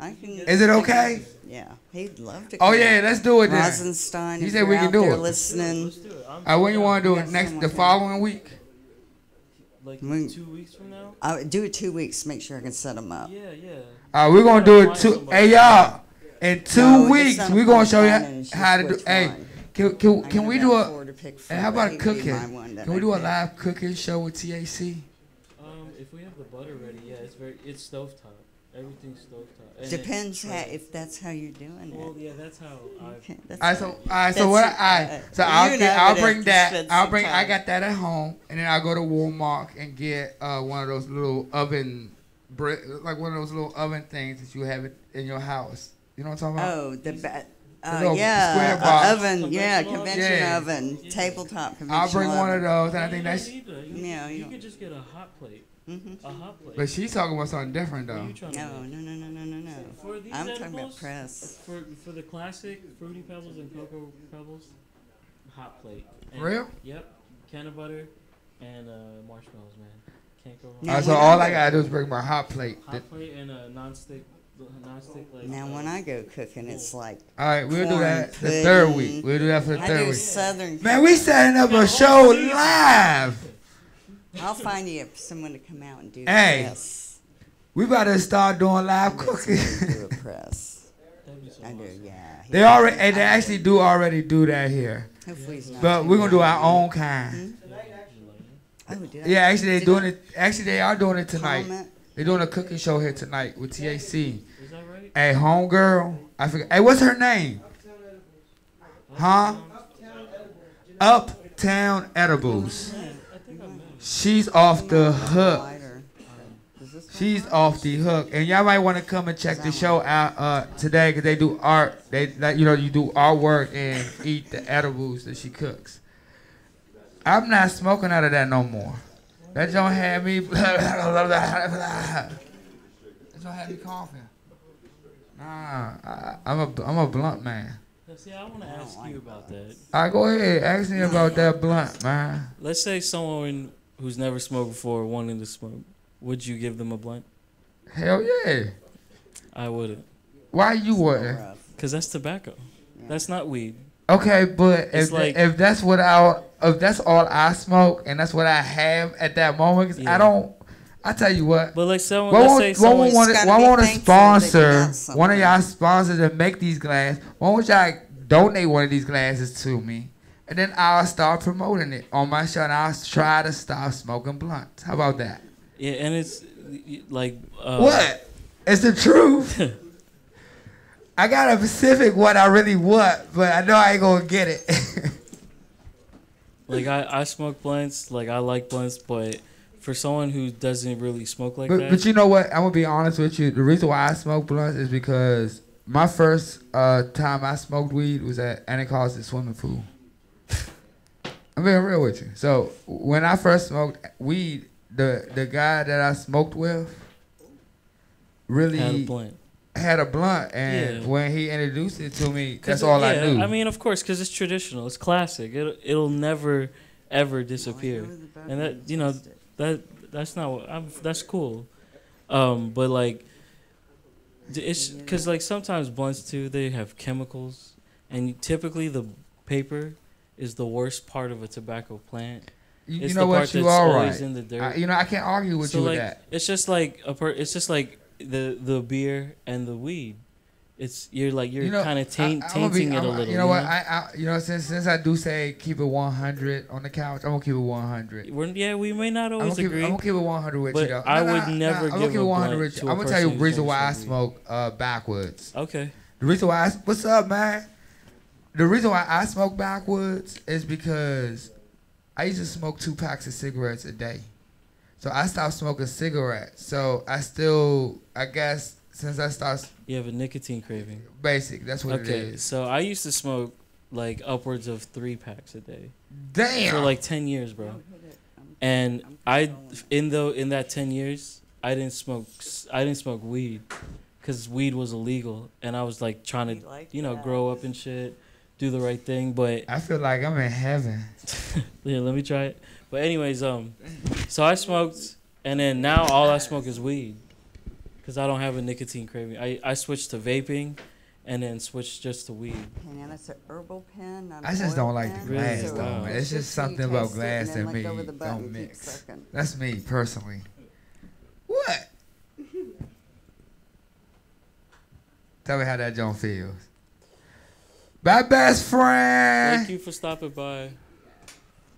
I can. Is it okay? Yeah, he'd love to. Oh come yeah, out. let's do it then. Rosenstein. He if said you're we can out do there it. Listening. Let's do it. When you want to do it? Yes, Next, someone the can. following week. Like We- 2 weeks from now. I'll do it 2 weeks. Make sure I can set them up. Yeah, yeah. We're gonna do it Find two. somebody. Hey y'all, in 2 No, it's weeks not we're gonna about show you finding, it's how to just do. which Hey, one. can we do a? Hey, how about He would be cooking? my one that Can we I do a pick. live cooking show with TAC? If we have the butter ready, yeah, it's stovetop. Everything's stovetop. And Depends then- if that's how you're doing Well, it. yeah, that's how I. Okay, that's Alright, so That's what? it. So You I'll know get. I'll that bring it that. spends I'll some bring. I time. got that at home, and then I'll go to Walmart and get one of those little oven, like one of those little oven things that you have it in your house. You know what I'm talking about? Oh, the little square yeah, box. oven, yeah, Conventional convention Yeah. oven, Yeah. tabletop conventional. I'll bring one of oven. those, and I No, think you that's. don't need that. No, you you don't. could just get a hot plate. Mhm. A hot plate. But she's talking about something different What are though. you trying to No, make? no. For these I'm talking about edibles, press. For the classic Fruity Pebbles and Cocoa Pebbles, hot plate. And- Real? Yep. Can of butter and marshmallows, man. Can't go wrong. Now, Alright, so when all I I go- gotta do is bring my hot plate. Hot plate and a non-stick like. Now, when I go cooking, it's like Alright, we'll do corn that the third pudding. week. We'll do that for the I third do week. southern. Man, we setting up a show live. I'll find you someone to come out and do Hey. a press. We about to start doing live I'll get cooking. someone to do a press. That'd be so I do, awesome. yeah. They already, and they actually do already do that here. Hopefully he's not But too we're gonna do loud. our own kind. Oh, did I? Yeah, actually they Did doing I it. Actually, they are doing it tonight. comment? They're doing a cooking show here tonight with TAC. Is that right? Hey, homegirl, I forget. Hey, what's her name? Huh? Uptown Edibles. I think I met her. She's off the hook. Lighter. Does this She's off the hook, and y'all might want to come and check the show out today because they do art. They you do artwork and eat the edibles that she cooks. I'm not smoking out of that no more. That don't have me. That don't have me coughing. Nah, I'm a blunt man. That's See, I want to ask you about that. All right, go ahead. Ask me about that blunt, man. Let's say someone who's never smoked before wanted to smoke. Would you give them a blunt? Hell yeah. I wouldn't. Why you wouldn't? Because that's tobacco. That's not weed. Okay, but It's if that's what if that's all I smoke and that's what I have at that moment, 'cause I tell you what. But like someone, let's say someone. Why won't a sponsor, one of y'all sponsors that make these glasses, why won't y'all donate one of these glasses to me? And then I'll start promoting it on my show and I'll try to stop smoking blunts. How about that? Yeah, and it's like. What? It's the truth. I got a specific what I really want, but I know I ain't gonna get it. Like I smoke blunts, like I like blunts, but for someone who doesn't really smoke like that. But you know what? I'm gonna be honest with you. The reason why I smoke blunts is because my first time I smoked weed was at Anacostia swimming pool. I'm being real with you. So when I first smoked weed, the guy that I smoked with really had a blunt, and when he introduced it to me, that's all I knew. I mean, of course, because it's traditional, it's classic. It'll never ever disappear, and that's not what that's cool. But like, it's because like sometimes blunts too, they have chemicals, and typically the paper is the worst part of a tobacco plant. You know what? You all right. In the dirt. I can't argue with you with that. It's just like the beer and the weed. You're kind of tainting it a little. You know what? Since I do say keep it 100 on the couch, I'm gonna keep it 100. We may not always agree. I'm gonna keep it 100 with you though. I would never give a 100 with you. I'm gonna tell you the reason why I smoke backwards. Okay. The reason why what's up, man? The reason why I smoke backwards is because I used to smoke 2 packs of cigarettes a day. So I stopped smoking cigarettes. So I guess since I started... You have a nicotine craving. Basic, that's what it is. Okay, so I used to smoke like upwards of 3 packs a day. Damn! For like 10 years, bro. And in that 10 years, I didn't smoke weed because weed was illegal. And I was like trying to, grow up and shit, do the right thing. But I feel like I'm in heaven. Yeah, let me try it. But anyways, so I smoked, and then now all I smoke is weed, cause I don't have a nicotine craving. I switched to vaping, and then switched just to weed. And now that's an herbal pen. I just don't like the glass Really? though, Wow. man. It's just something about glass and me don't mix. That's me personally. What? Tell me how that joint feels. My best friend. Thank you for stopping by.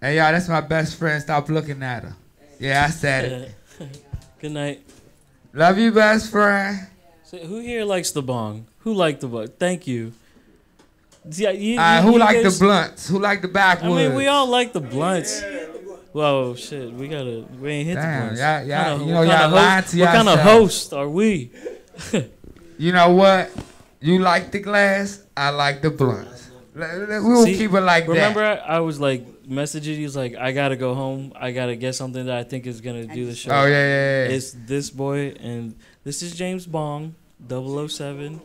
Hey, y'all, that's my best friend. Stop looking at her. Yeah, I said it. Good night. Love you, best friend. So who here likes the bong? Who liked the bong? Thank you. Yeah, who like the blunts? Who like the backwoods? I mean, we all like the blunts. Whoa, shit, we ain't hit the blunts. Y'all lying to yourself. What kind of host are we? You know what? You like the glass, I like the blunts. We will keep it like remember that. I was like messaging you, like, I gotta go home. I gotta get something that I think is gonna do the show. Oh, yeah. It's this boy, and this is James Bong, 007.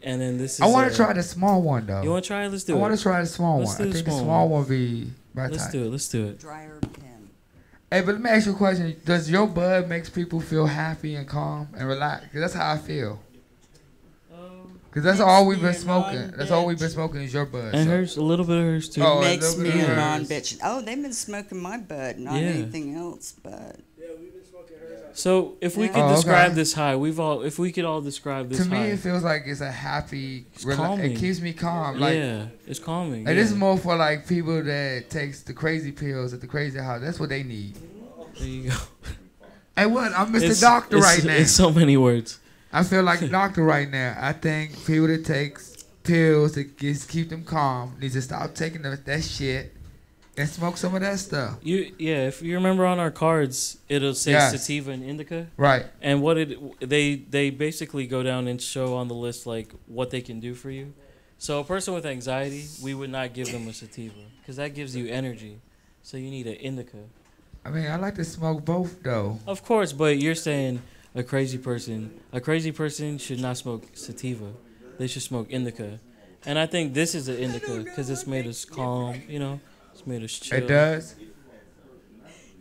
And then this is... I want to try the small one, though. You want to try it? Let's do it. I want to try the small one. I think the small one be my type. Let's do it. Dryer pen. Hey, but let me ask you a question. Does your bud makes people feel happy and calm and relaxed? Because that's how I feel. Because that's all we've been smoking. That's all we've been smoking is your bud. And hers, a little bit of hers, too. Oh, Makes me a non-bitch. Oh, they've been smoking my bud, not anything else, but... Yeah, we've been smoking hers. So, if we could describe this high, if we could all describe this high. To me, it feels like it's a happy... It's calming. It keeps me calm. Like, yeah, it's calming. And this is more for, like, people that takes the crazy pills at the crazy house. That's what they need. There you go. Hey, what? I'm Mr. Doctor right now. In so many words. I feel like a doctor right now. I think people that takes pills to keep them calm need to stop taking that shit and smoke some of that stuff. If you remember on our cards, it'll say sativa and indica. Right. And they basically go down and show on the list like what they can do for you. So a person with anxiety, we would not give them a sativa because that gives you energy. So you need an indica. I mean, I like to smoke both though. Of course, but you're saying a crazy person should not smoke sativa. They should smoke indica. And I think this is an indica because it's made us calm. You know, it's made us chill. It does.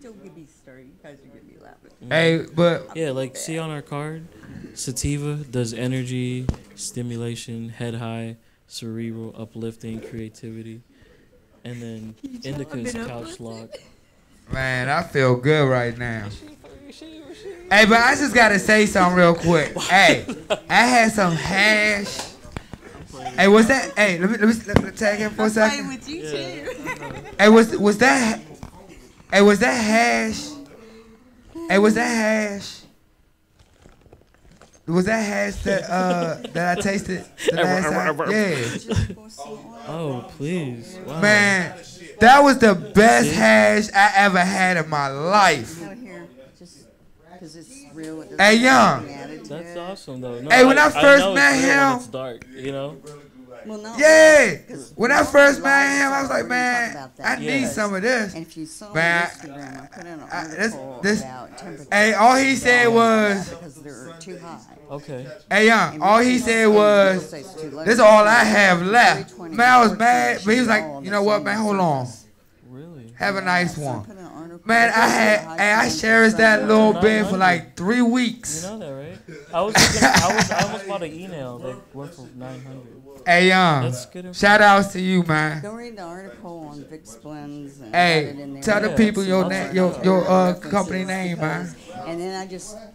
Don't get me started. You guys are gonna be laughing. Hey, but Yeah, like see on our card, sativa does energy, stimulation, head high, cerebral, uplifting, creativity, and then indica is couch lock. man, I feel good right now. Hey, but I just gotta say something real quick. Hey, I had some hash. Hey, what's that? Hey, let me tag him for a second. With you too. Hey, was that? Hey, was that hash? Hey, was that hash? Was that hash that I tasted the last time? Yeah. Oh, please. Wow. Man, that was the best hash I ever had in my life. Out here, just because it's real. It doesn't Hey, have Young. any added to That's it. awesome, though. No, Hey, when I first know met it's real when him- it's dark, you know? Well, no, Yeah. 'cause When I we first all met him, lied, I was so like, we're gonna man, talk about I that. need Yes. some of this. And if you saw Man, on Instagram, I put in an this- article this- about temperature. Hey, all he said was, because they're too high. Okay. hey, Young, And all we he know said some was, people say it's too low. this is all I have left. 320, Man, I was 420 mad, but he was like, all on you the know what, same man, hold on. surface. Really? Have a nice So I one. put an article- Man, I cherished that little bit for like 3 You weeks. know that, right? I almost bought an email that went for 900. Hey, Young, That's good info. shout outs to you, man. Go read the article on Vicks Blends. And Hey, got it in there. tell the Yeah, people your I'll name, check your it out. your References company name, man. because- And then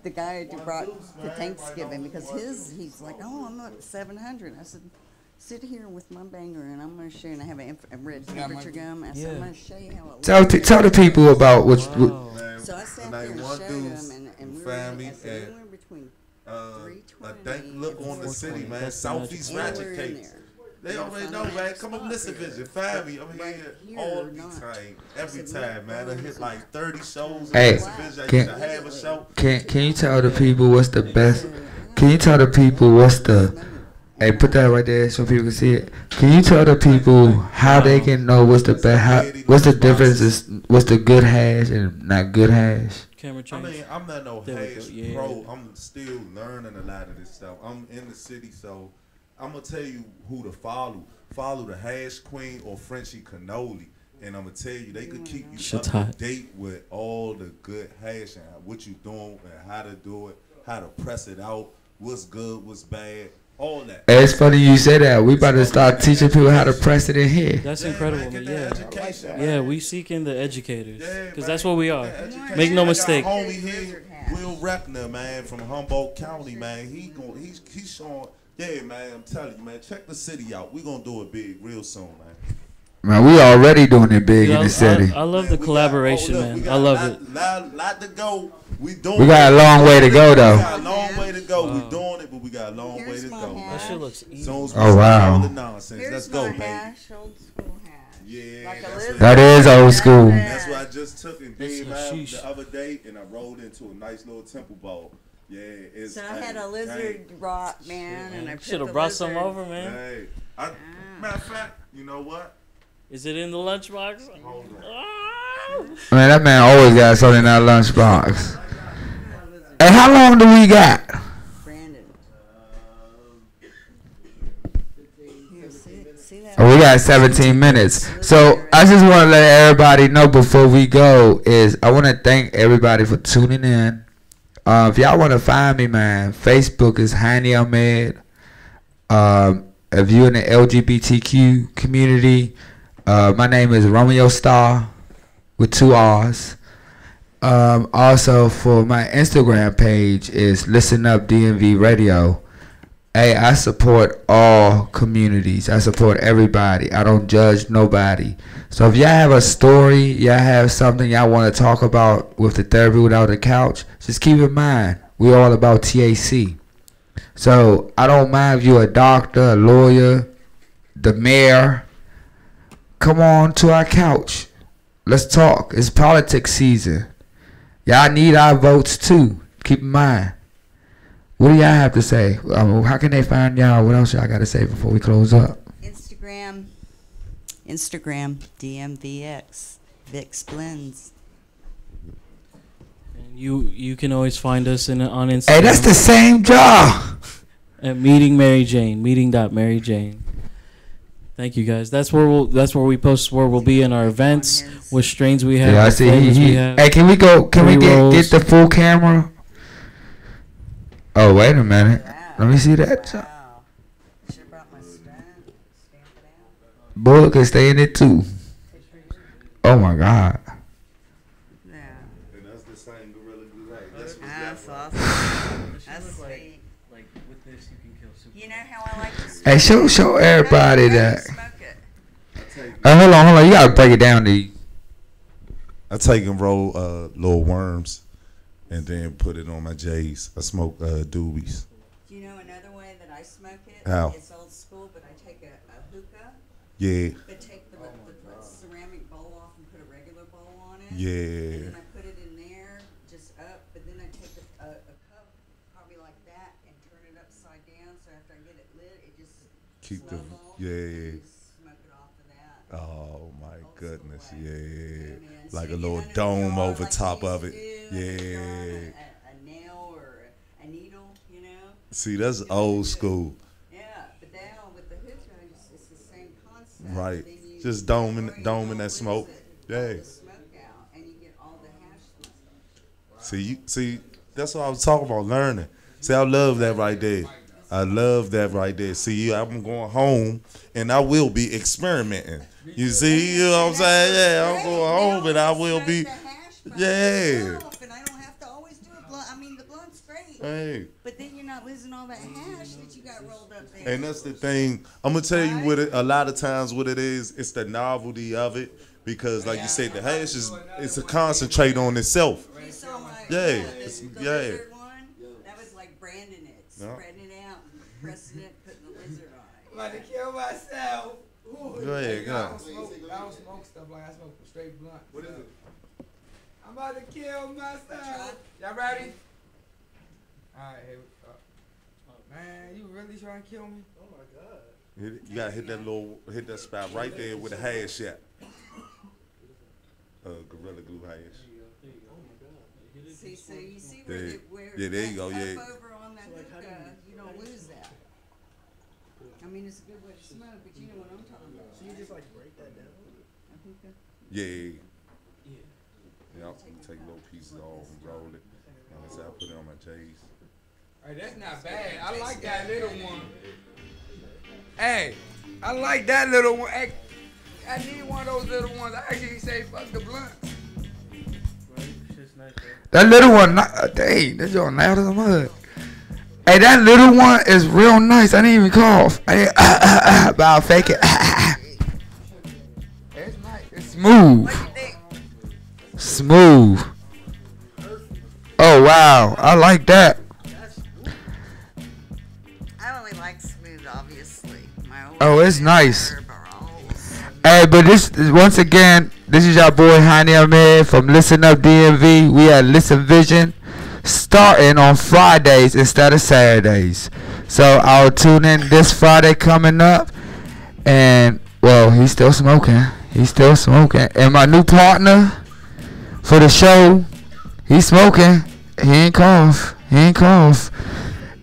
the guy who brought the Thanksgiving because he's like, oh, I'm at 700. I said, sit here with my banger and I'm going to show you. And I have a red temperature gum. I said, I'm Yeah. going to show you how it looks. Tell the people about what. Wow. So I sat And there I and want showed dudes, him, and we family, were, I said, and, anywhere between I 320 think look on the city, man. That's Southeast the magic. Ratchet anywhere in Cakes. there. They already know, man. Come up, listen, vision. Find me. I'm Right here here all or the not. time, every said, time, man. I hit like 30 shows. Hey, Listen, Vision, I can- used to have a show. Can you tell the people what's the best? Can you tell the people what's the? Hey, put that right there so people can see it. Can you tell the people how they can know what's the best? What's the difference? What's the good hash and not good hash? Camera I change. mean, I'm not no There we hash go, yeah. pro. I'm still learning a lot of this stuff. I'm in the city, so I'm gonna tell you who to follow. Follow the Hash Queen or Frenchie Cannoli, and I'm gonna tell you they could keep you Shit's up to hot. date with all the good hash and what you doing and how to do it, how to press it out, what's good, what's bad, all that. Hey, it's funny you say that. We about to start teaching people how to press it in here. That's Yeah, incredible, man, man. get that Yeah. education, Yeah, man. we seeking the educators. Yeah, Because man, that's what we get are. that education. Make no I got mistake. a homie here, Will Reckner, man, from Humboldt County, man. He's showing. Yeah, man, I'm telling you, man. Check the city out. We gonna do it big real soon, man. Man, we already doing it big Dude, in the city. I love Man, the we got- collaboration, oh, look, man. we I got love lot, it. Lot to go. We doing. We got a long way to go, We though. got a long way to go. We Wow. doing it, but we got a long way Here's to my go. hat. Man. That shit looks easy. Soon as we Oh, stop wow. all the nonsense, Here's let's go, my baby. hash, old school hash. Yeah, Like a that's lizard. what- That is old school. That's what I just took and That's did, man, hashish. the other day, and I rolled into a nice little temple bowl. Yeah, it's. So I had a hey, lizard rot, man, and I put Should have the brought some lizard- over, man. Hey, matter of fact, you know what? Is it in the lunchbox? Hold on. Ah! Man, that man always got something in that lunchbox. Hey, how long do we got? Brandon. Here, see that? Oh, we got 17 minutes. So I just want to let everybody know before we go is I want to thank everybody for tuning in. If y'all want to find me, man, Facebook is Hani Ahmed. If you're in the LGBTQ community, my name is Romeo Star with 2 R's. Also, for my Instagram page is Listen Up DMV Radio. Hey, I support all communities. I support everybody. I don't judge nobody. So if y'all have a story, y'all have something y'all want to talk about with the Therapy Without a Couch, just keep in mind, we're all about TAC. So I don't mind if you're a doctor, a lawyer, the mayor. Come on to our couch. Let's talk. It's politics season. Y'all need our votes too. Keep in mind. What do y'all have to say? How can they find y'all? What else y'all got to say before we close up? Instagram, DMVX, Vicks Blends. And you can always find us on Instagram. Hey, that's the same job. At Meeting Mary Jane. Meeting.Mary Jane. Thank you guys. That's where we post where we'll be in our events, what strains we have. Yeah, I what see. flavors we have. Hey, can we go? Can we Pre-rolls. get the full camera? Oh, wait a minute. Let me see that. Wow. Should have brought my stamp it out. Bullet can stay in it too. Oh my God. Yeah. And that's the same Gorilla Glue. Hey, that's what's That's that awesome. That's Look sweet. like with this you can kill super. You know how I like to smoke? Hey, show everybody How do you that. smoke it? Hold on. You gotta break it down, D. I take and roll little worms and then put it on my J's. I smoke doobies. Do you know another way that I smoke it? How? It's old school, but I take a hookah, Yeah, but take the ceramic bowl off and put a regular bowl on it. yeah. And then I put it in there, just up, but then I take a cup, probably like that, and turn it upside down, so after I get it lit, it just Keep the snowballs, yeah. and just smoke it off of that. Oh my Old goodness, school way. yeah. Man. Like Stick a it little under the dome jar over like you top used of to it. do, under the jar, Yeah. a nail or a needle, you know. See, that's old school. Yeah, but now with the hookah, it's the same concept. Right. Then you Just pour doming it, that lose smoke. it, Yeah. all the smoke out, and you get all the hash. See, that's what I was talking about, learning. See, I love that right there. I love that right there. See, I'm going home, and I will be experimenting. You see, you know what I'm saying? Yeah, I'm going home, and I will be. Yeah. And I don't have to always do a blunt. I mean, the blunt's great, Hey. but then you're not losing all that hash that you got rolled up there. And that's the thing. I'm gonna tell you what it. A lot of times, what it is, it's the novelty of it. Because, like you said, the hash it's a concentrate on itself. You saw my Yeah, the yeah. lizard one. That was like branding it, Yeah. spreading it out, and pressing it, putting the lizard on it. I'm about to kill myself. Go ahead, go. I don't smoke stuff like I smoke straight blunt. What is it? I'm about to kill myself. Y'all ready? Alright, here we go. Man, you really trying to kill me? Oh my God. You gotta hit that spot right there with the hash at. Gorilla Glue hash. See, so you see Yeah. where Yeah, there you go, that's yeah. up over on that hookah, you don't lose that. I mean, it's a good way to smoke, but you know what I'm talking about. So you just like break that down? A hookah. Yeah. Yeah, I'm gonna take little pieces off and roll it. And that's how I put it on my J's. Hey, that's not bad. I like that little one. Hey, I like that little one. Hey, I need one of those little ones. I actually say fuck the blunt. That little one, dang, that's your loud as a mud. Hey, that little one is real nice. I didn't even cough. I didn't, but I'll fake it. It's nice. It's smooth. What do you think? Smooth. Oh, wow. I like that. I only like smooth, obviously. Oh, it's nice. Herb are all smooth. Hey, but this once again, this is your boy Hani Ahmed from Listen Up DMV. We at Listen Vision, starting on Fridays instead of Saturdays. So I'll tune in this Friday coming up, and well, he's still smoking. He's still smoking. And my new partner for the show, he's smoking. He ain't cough. He ain't cough.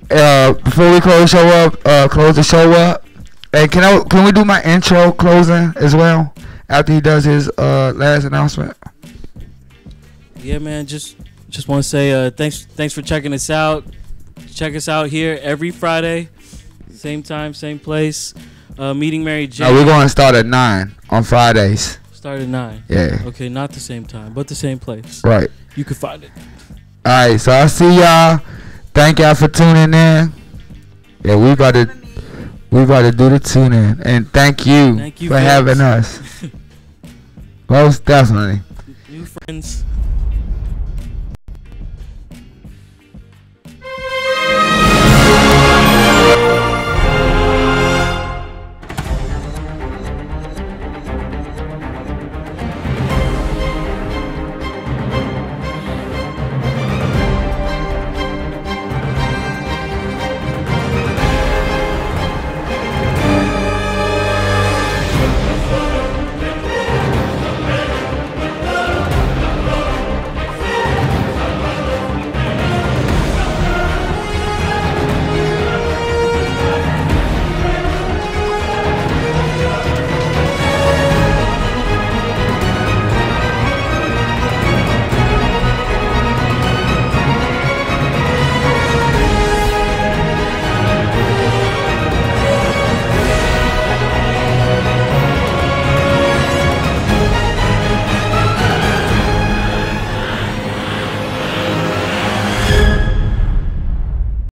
Before we close the show up. Hey, can we do my intro closing as well after he does his last announcement? Yeah, man. Just want to say thanks for checking us out. Check us out here every Friday, same time, same place. Meeting Mary Jane. No, we're going to start at 9 on Fridays. Start at 9. Yeah. Okay, not the same time, but the same place. Right. You can find it. All right. So I'll see y'all. Thank y'all for tuning in. Yeah, we about to do the tune in, and thank you Thank you, for folks. having us. Most definitely. New friends.